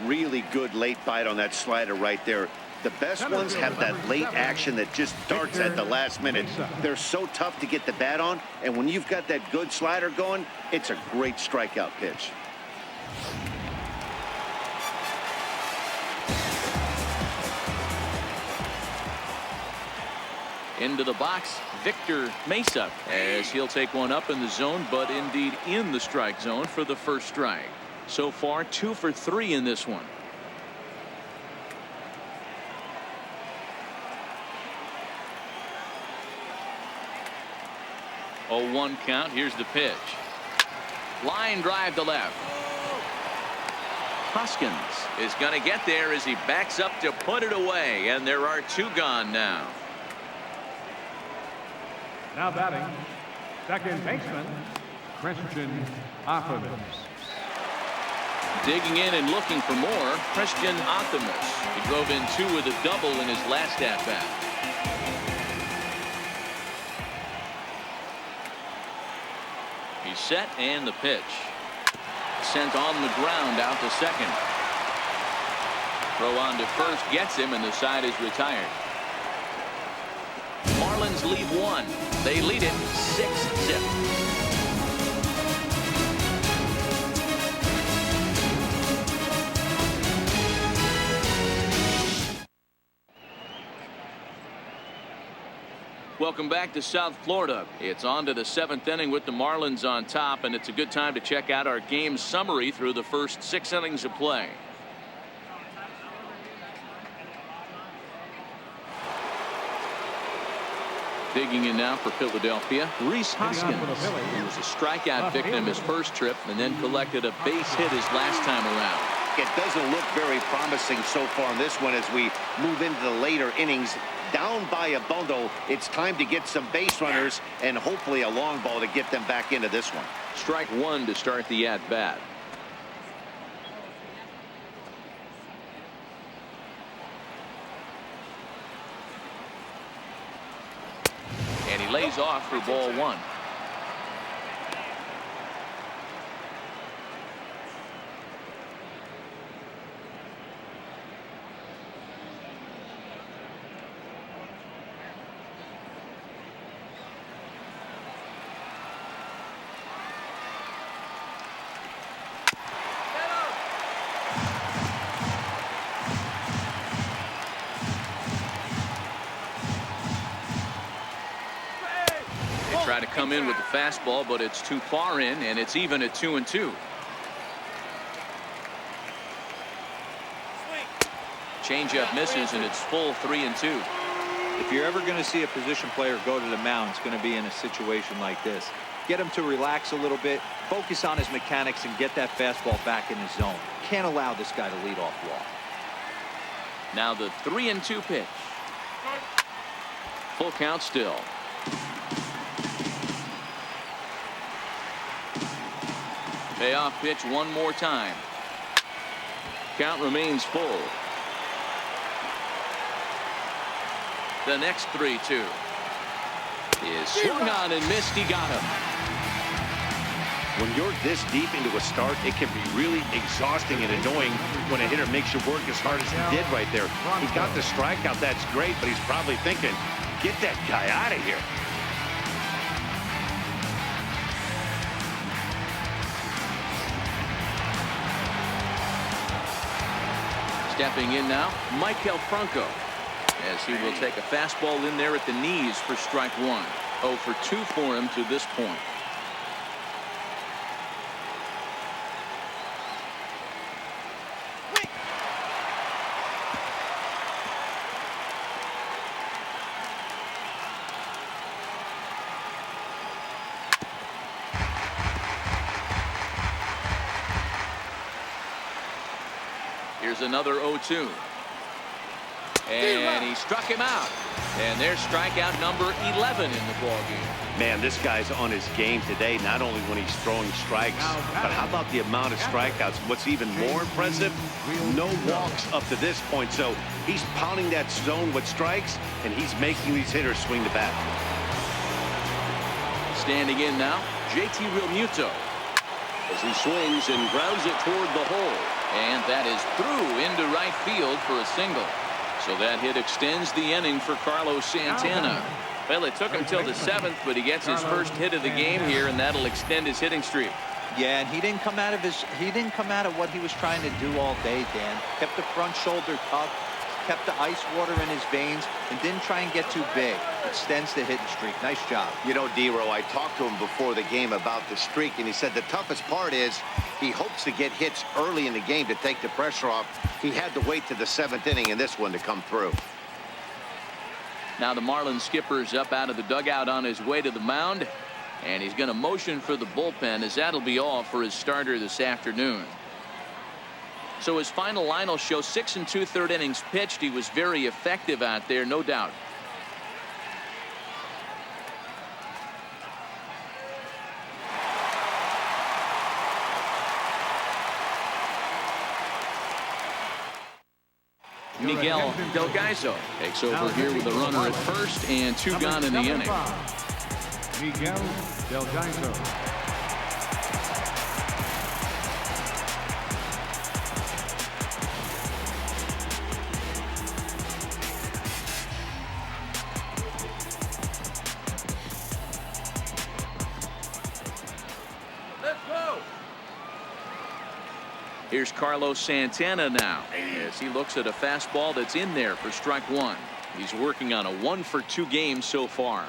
Really good late bite on that slider right there. The best ones have that late action that just darts at the last minute. They're so tough to get the bat on, and when you've got that good slider going, it's a great strikeout pitch. Into the box, Victor Mesa, as he'll take one up in the zone, but indeed in the strike zone for the first strike. So far 2 for 3 in this one. 0-1 count. Here's the pitch. Line drive to left. Hoskins is going to get there as he backs up to put it away, and there are 2 gone now. Now batting, second baseman, Christian Optimus. Digging in and looking for more, Christian Optimus. He drove in 2 with a double in his last at-bat. He's set, and the pitch. Sent on the ground out to second. Throw on to first gets him, and the side is retired. Marlins lead 1. They lead it 6-0. Welcome back to South Florida. It's on to the 7th inning with the Marlins on top, and it's a good time to check out our game summary through the first 6 innings of play. Digging in now for Philadelphia, Rhys Hoskins, who was a strikeout victim his first trip and then collected a base hit his last time around. It doesn't look very promising so far in this one as we move into the later innings. Down by a bundle, it's time to get some base runners and hopefully a long ball to get them back into this one. Strike 1 to start the at-bat. And he lays off for ball 1. Try to come in with the fastball, but it's too far in, and it's even at 2-2. Changeup misses, and it's full 3-2. If you're ever going to see a position player go to the mound, it's going to be in a situation like this. Get him to relax a little bit, focus on his mechanics, and get that fastball back in his zone. Can't allow this guy to lead off walk. Now the 3-2 pitch. Full count still. Payoff pitch one more time. Count remains full. The next 3-2 is swung on and missed. He got him. When you're this deep into a start, it can be really exhausting and annoying when a hitter makes you work as hard as he did right there. He got the strikeout. That's great, but he's probably thinking, get that guy out of here. Stepping in now, Michael Franco, as he will take a fastball in there at the knees for strike 1. 0 for 2 for him to this point. Here's another 0-2. And he struck him out. And there's strikeout number 11 in the ballgame. Man, this guy's on his game today, not only when he's throwing strikes, but how about the amount of strikeouts? What's even more impressive, no walks up to this point. So he's pounding that zone with strikes, and he's making these hitters swing the bat. Standing in now, JT Realmuto, as he swings and grounds it toward the hole. And that is through into right field for a single. So that hit extends the inning for Carlos Santana. Well, it took him till the 7th, but he gets his first hit of the game here, and that'll extend his hitting streak. Yeah, and he didn't come out of what he was trying to do all day, Dan. Kept the front shoulder up, kept the ice water in his veins, and didn't try and get too big. Extends the hitting streak. Nice job. You know, D-Row, I talked to him before the game about the streak, and he said the toughest part is he hopes to get hits early in the game to take the pressure off. He had to wait to the 7th inning in this one to come through. Now the Marlins skipper's up out of the dugout on his way to the mound. And he's going to motion for the bullpen, as that'll be all for his starter this afternoon. So his final line will show 6 2/3 innings pitched. He was very effective out there, no doubt. Miguel Delgaizo takes over here with a runner at first and 2 gone in the inning. Miguel Delgaizo. Here's Carlos Santana now as he looks at a fastball that's in there for strike 1. He's working on a 1-for-2 game so far.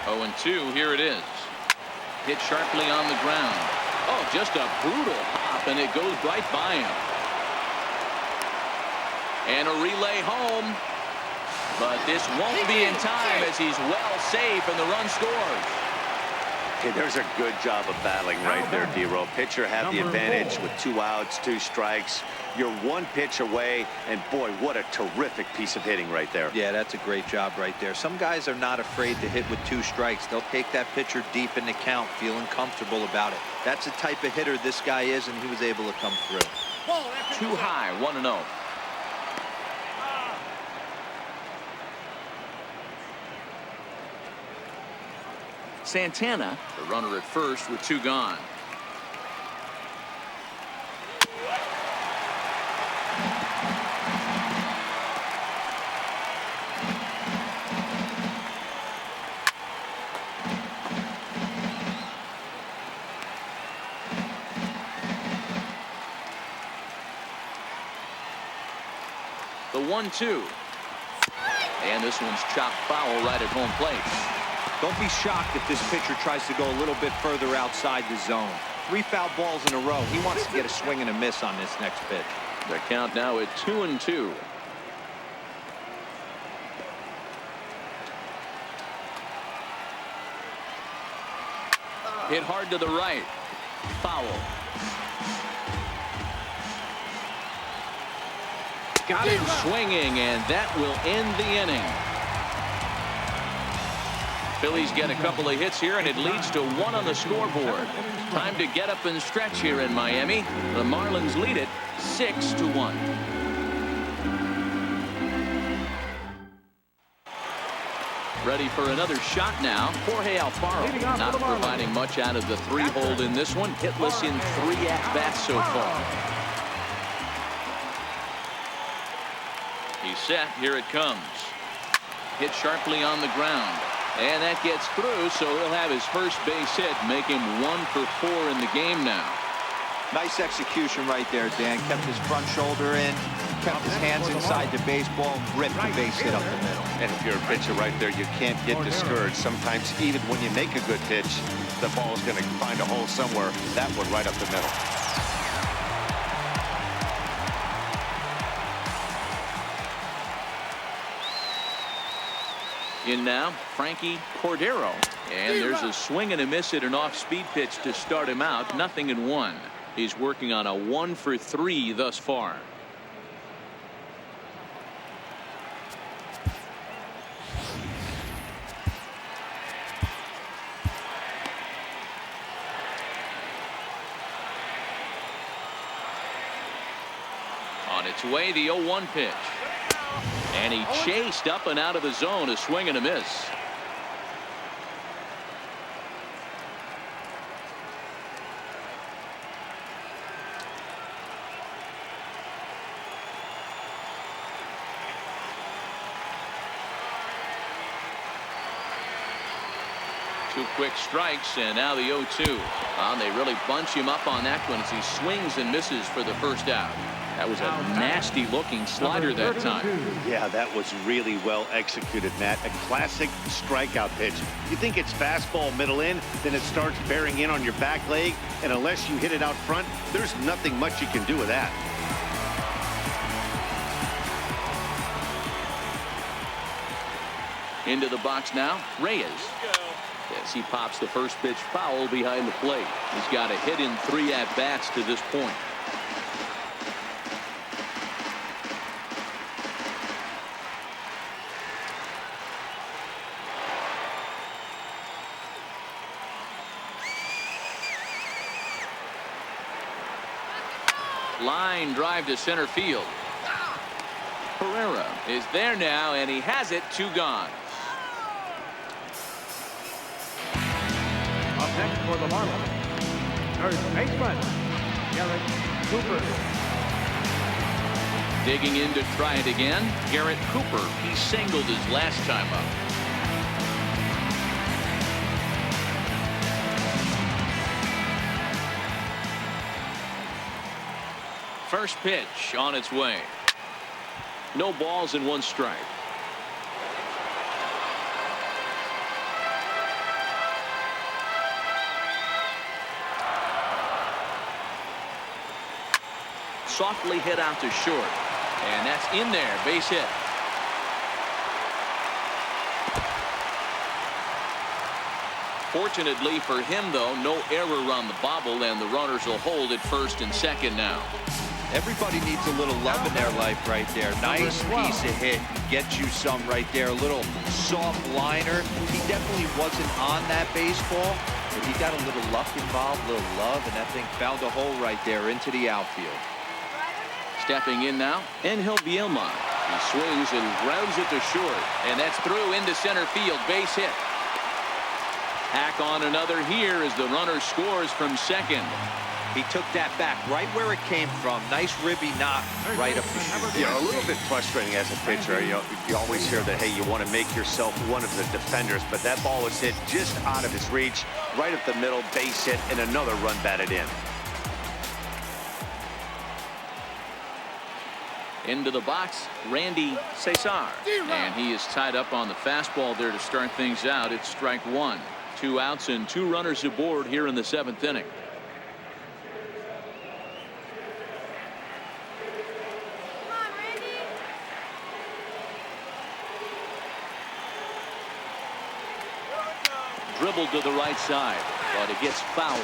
Oh, and 2, here it is. Hit sharply on the ground. Oh, just a brutal hop, and it goes right by him. And a relay home. But this won't be in time as he's well safe and the run scores. Okay, there's a good job of battling right there, D-Row. Pitcher had the advantage with 2 outs, 2 strikes. You're 1 pitch away, and boy, what a terrific piece of hitting right there. Yeah, that's a great job right there. Some guys are not afraid to hit with 2 strikes. They'll take that pitcher deep in the count, feeling comfortable about it. That's the type of hitter this guy is, and he was able to come through. Too high, 1-0. Santana, the runner at first with 2 gone. The 1-2. And this one's chopped foul right at home plate. Don't be shocked if this pitcher tries to go a little bit further outside the zone. 3 foul balls in a row. He wants to get a swing and a miss on this next pitch. The count now at 2-2. Hit hard to the right. Foul. Got him swinging, and that will end the inning. Phillies get a couple of hits here, and it leads to 1 on the scoreboard. Time to get up and stretch here in Miami. The Marlins lead it 6-1. Ready for another shot now. Jorge Alfaro not providing much out of the 3-hole in this one. Hitless in 3 at-bats so far. He's set. Here it comes. Hit sharply on the ground. And that gets through, so he'll have his first base hit, make him 1 for 4 in the game now. Nice execution right there, Dan. Kept his front shoulder in, kept his hands inside the baseball, ripped the base hit up the middle. And if you're a pitcher right there, you can't get discouraged. Sometimes even when you make a good pitch, the ball is going to find a hole somewhere. That one right up the middle. In now, Frankie Cordero. And there's a swing and a miss at an off-speed pitch to start him out. 0-1. He's working on a 1 for 3 thus far. On its way, the 0-1 pitch. And he chased up and out of the zone, a swing and a miss. 2 quick strikes, and now the 0-2. They really bunch him up on that one as he swings and misses for the first out. That was a nasty looking slider that time. Yeah, that was really well executed, Matt. A classic strikeout pitch. You think it's fastball middle in, then it starts bearing in on your back leg, and unless you hit it out front, there's nothing much you can do with that. Into the box now, Reyes. As he pops the first pitch foul behind the plate. He's got a hit in 3 at-bats to this point. Line drive to center field. Pereira is there now, and he has it. 2 gone. Up next for the Marlins, third baseman, Garrett Cooper. Digging in to try it again, Garrett Cooper. He singled his last time up. First pitch on its way. No balls and 1 strike. Softly hit out to short, and that's in there. Base hit. Fortunately for him, though, no error on the bobble, and the runners will hold at first and second now. Everybody needs a little love in their life right there. Nice piece of hit. Get you some right there. A little soft liner. He definitely wasn't on that baseball, but he got a little luck involved, a little love, and that thing found a hole right there into the outfield. Stepping in now, Angel Bielma. He swings and grounds it to short, and that's through into center field. Base hit. Hack on another here as the runner scores from second. He took that back right where it came from. Nice ribby knock right up the chute. Yeah, a little bit frustrating as a pitcher. You always hear that, hey, you want to make yourself one of the defenders, but that ball was hit just out of his reach, right up the middle, base hit, and another run batted in. Into the box, Randy Cesar. And he is tied up on the fastball there to start things out. It's strike 1. 2 outs and 2 runners aboard here in the 7th inning. Dribbled to the right side, but it gets foul.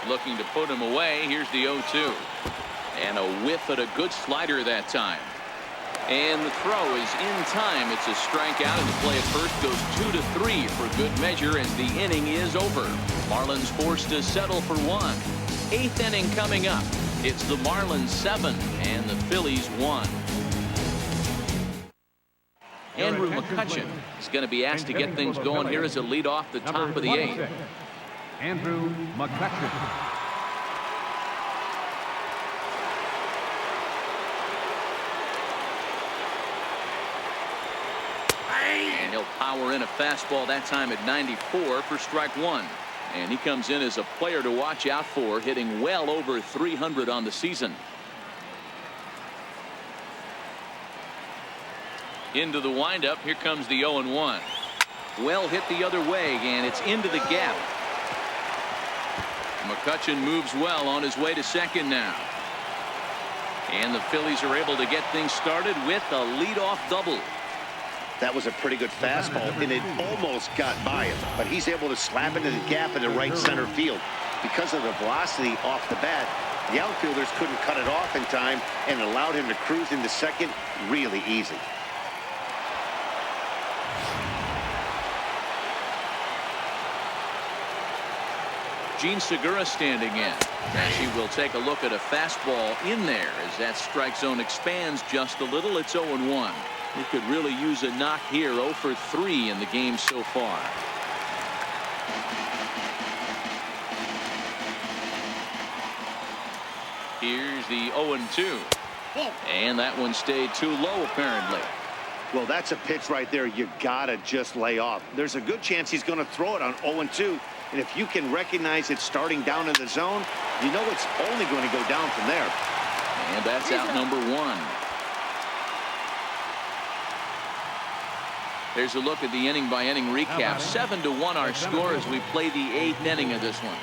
Looking to put him away. Here's the 0-2. And a whiff at a good slider that time. And the throw is in time. It's a strikeout, and the play at first goes 2-3 for good measure as the inning is over. Marlins forced to settle for 1. 8th inning coming up. It's the Marlins 7 and the Phillies 1. Andrew McCutchen is going to be asked to get things going here as a lead off the top of the 8th. Andrew McCutchen. And he'll power in a fastball that time at 94 for strike 1. And he comes in as a player to watch out for, hitting well over 300 on the season. Into the windup. Here comes the 0-1. Well hit the other way, and it's into the gap. McCutchen moves well on his way to second now. And the Phillies are able to get things started with a leadoff double. That was a pretty good fastball, and it almost got by him, but he's able to slap into the gap in the right center field. Because of the velocity off the bat, the outfielders couldn't cut it off in time and allowed him to cruise into second really easy. Gene Segura standing in, as he will take a look at a fastball in there as that strike zone expands just a little. It's 0-1. He could really use a knock here. 0 for 3 in the game so far. Here's the 0-2. And that one stayed too low, apparently. Well, that's a pitch right there you gotta just lay off. There's a good chance he's going to throw it on 0-2. And if you can recognize it starting down in the zone, you know it's only going to go down from there. And that's out number 1. There's a look at the inning-by-inning recap. 7-1 our score as we play the 8th inning of this one.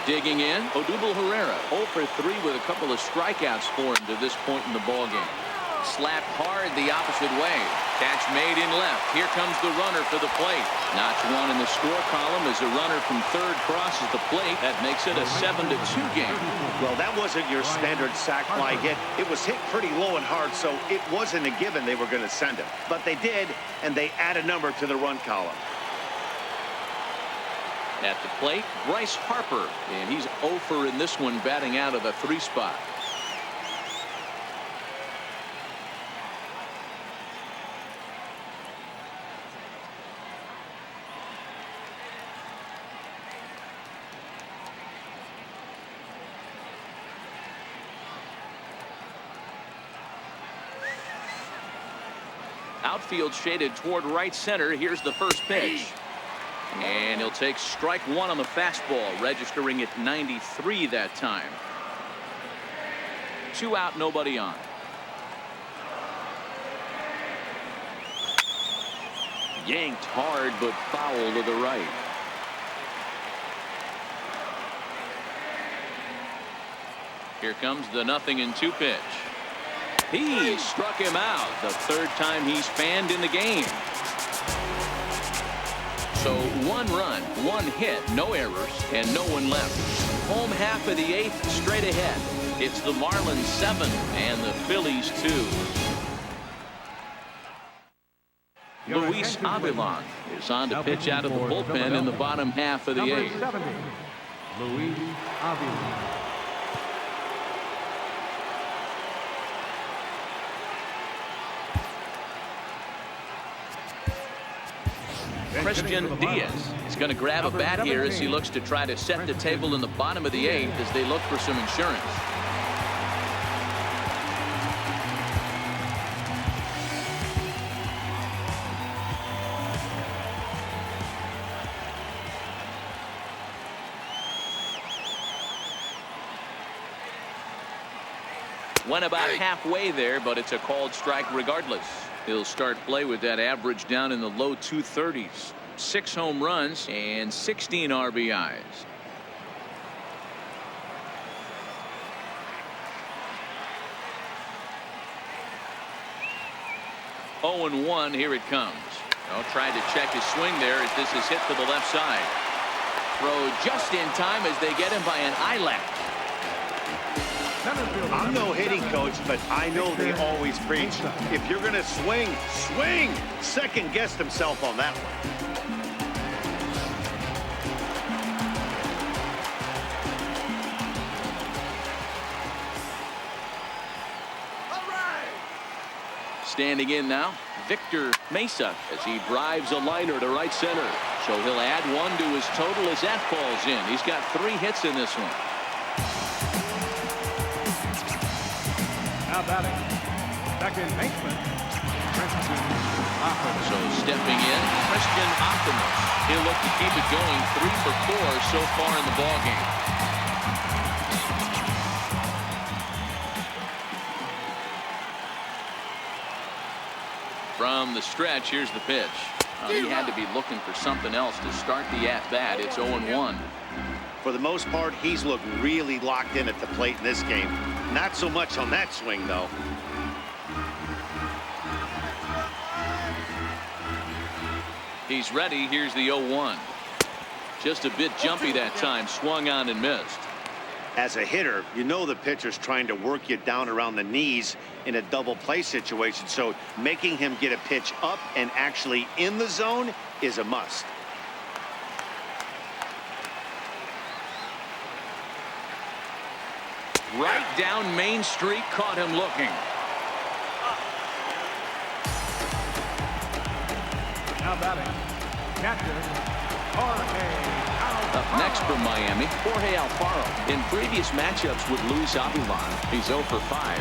Digging in, Odubel Herrera, 0 for 3 with a couple of strikeouts for him to this point in the ballgame. Slapped hard the opposite way. Catch made in left. Here comes the runner for the plate. Notch 1 in the score column as a runner from third crosses the plate. That makes it a 7-2 game. Well, that wasn't your standard sac fly hit. It was hit pretty low and hard, so it wasn't a given they were going to send him. But they did, and they add a number to the run column. At the plate, Bryce Harper, and he's 0 for in this one, batting out of the 3 spot. Outfield shaded toward right center. Here's the first pitch. And he'll take strike 1 on the fastball, registering at 93 that time. 2 out, nobody on. Yanked hard, but foul to the right. Here comes the 0-2 pitch. He struck him out, the 3rd time he's fanned in the game. So 1 run, 1 hit, no errors, and no one left. Home half of the 8th, straight ahead. It's the Marlins 7 and the Phillies 2. Luis Avilan is on to pitch out of the bullpen in the bottom half of the 8th. Luis Avilan. Christian Diaz is going to grab a bat here as he looks to try to set the table in the bottom of the 8th as they look for some insurance. Went about halfway there, but it's a called strike regardless. He'll start play with that average down in the low 230s. 6 home runs and 16 RBIs. Oh and 1, here it comes. Oh, tried to check his swing there as this is hit to the left side. Throw just in time as they get him by an eyelash. I'm no hitting coach, but I know they always preach, if you're going to swing, swing! Second guessed himself on that one. Standing in now, Victor Mesa as he drives a liner to right center. So he'll add 1 to his total as that falls in. He's got 3 hits in this one. Now batting, second baseman, Christian Optimus. So stepping in, Christian Optimus. He'll look to keep it going. 3 for 4 so far in the ballgame. From the stretch, here's the pitch. He had to be looking for something else to start the at-bat. It's 0-1. For the most part, he's looked really locked in at the plate in this game. Not so much on that swing, though. He's ready. Here's the 0-1. Just a bit jumpy that time. Swung on and missed. As a hitter, you know the pitcher's trying to work you down around the knees in a double play situation. So making him get a pitch up and actually in the zone is a must. Right down Main Street, caught him looking. Now batting, catcher, R.A. Up next from Miami, Jorge Alfaro. In previous matchups with Luis Avilan, he's 0 for 5.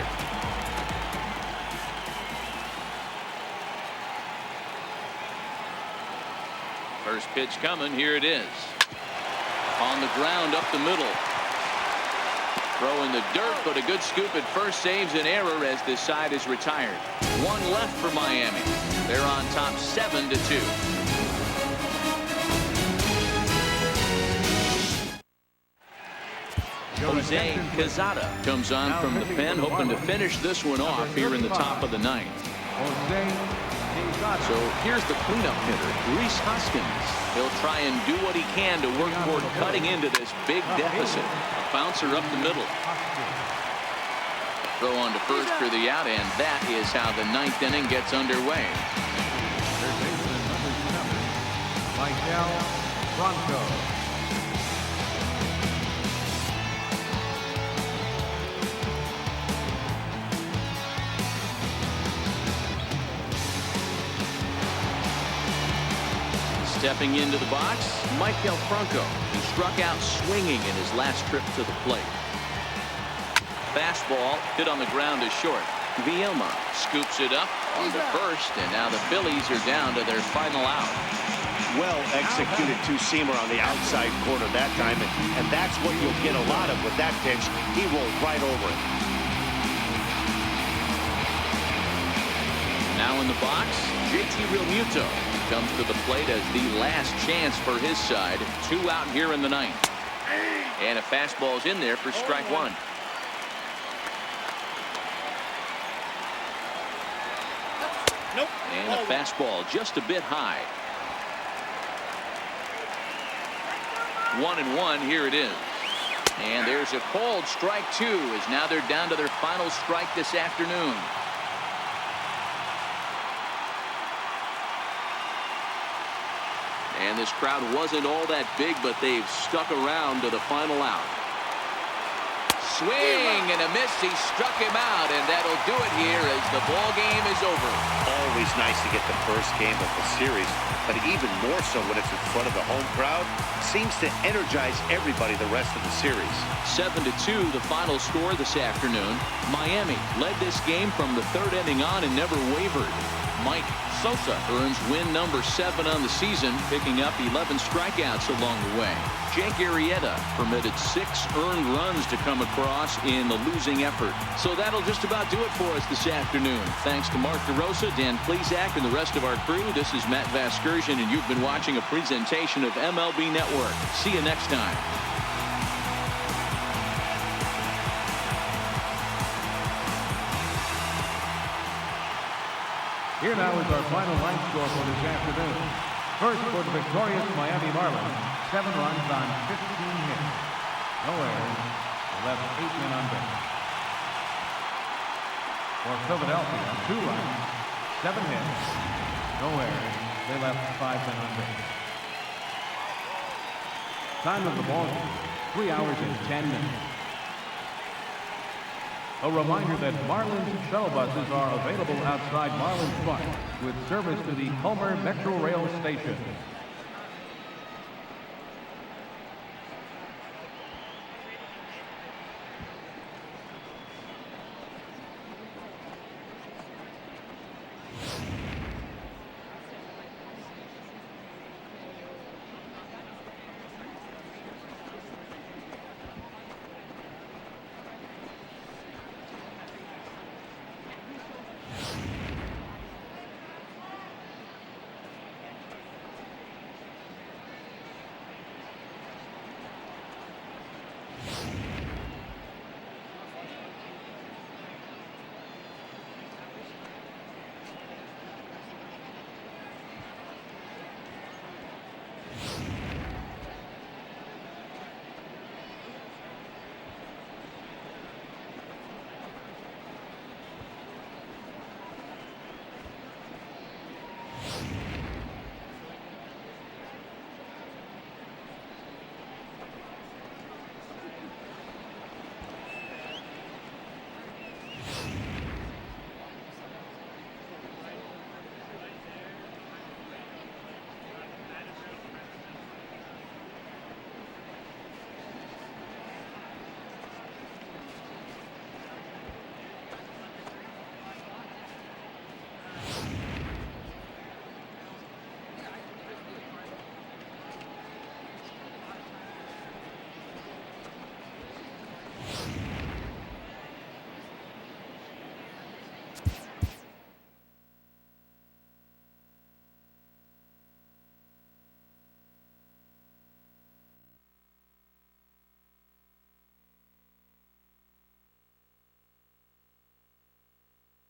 First pitch coming. Here it is. On the ground up the middle. Throw in the dirt, but a good scoop at first saves an error as this side is retired. One left for Miami. They're on top 7-2. Jose Quezada comes on from the pen, hoping to finish this one off here in the top of the ninth. So here's the cleanup hitter, Rhys Hoskins. He'll try and do what he can to work toward cutting into this big deficit. A bouncer up the middle. Throw on to first for the out, and that is how the ninth inning gets underway. Third baseman number 7, Michael Bronco. Stepping into the box, Michael Franco, who struck out swinging in his last trip to the plate. Fastball hit on the ground is short. Vielma scoops it up on the first, and now the Phillies are down to their final out. Well executed two-seamer on the outside corner that time, and that's what you'll get a lot of with that pitch. He rolled right over it. Now in the box, JT Realmuto comes to the plate as the last chance for his side. 2 out here in the ninth. And a fastball's in there for strike 1. Nope. And a fastball just a bit high. 1-1. Here it is. And there's a called strike 2 as now they're down to their final strike this afternoon. And this crowd wasn't all that big, but they've stuck around to the final out. Swing and a miss. He struck him out, and that'll do it here as the ball game is over. Always nice to get the first game of the series, but even more so when it's in front of the home crowd. Seems to energize everybody the rest of the series. 7-2 the final score this afternoon. Miami led this game from the third inning on and never wavered. Mike Sosa earns win number 7 on the season, picking up 11 strikeouts along the way. Jake Arrieta permitted 6 earned runs to come across in the losing effort. So that'll just about do it for us this afternoon. Thanks to Mark DeRosa, Dan Plesac, and the rest of our crew. This is Matt Vasgersian, and you've been watching a presentation of MLB Network. See you next time. Here now is our final line score for this afternoon. First for the victorious Miami Marlins, 7 runs on 15 hits. No errors. They left 8 men on base. For Philadelphia, 2 runs, 7 hits. No errors. They left 5 men on base. Time of the ball game, 3 hours and 10 minutes. A reminder that Marlins shuttle buses are available outside Marlins Park with service to the Homer Metro Rail Station.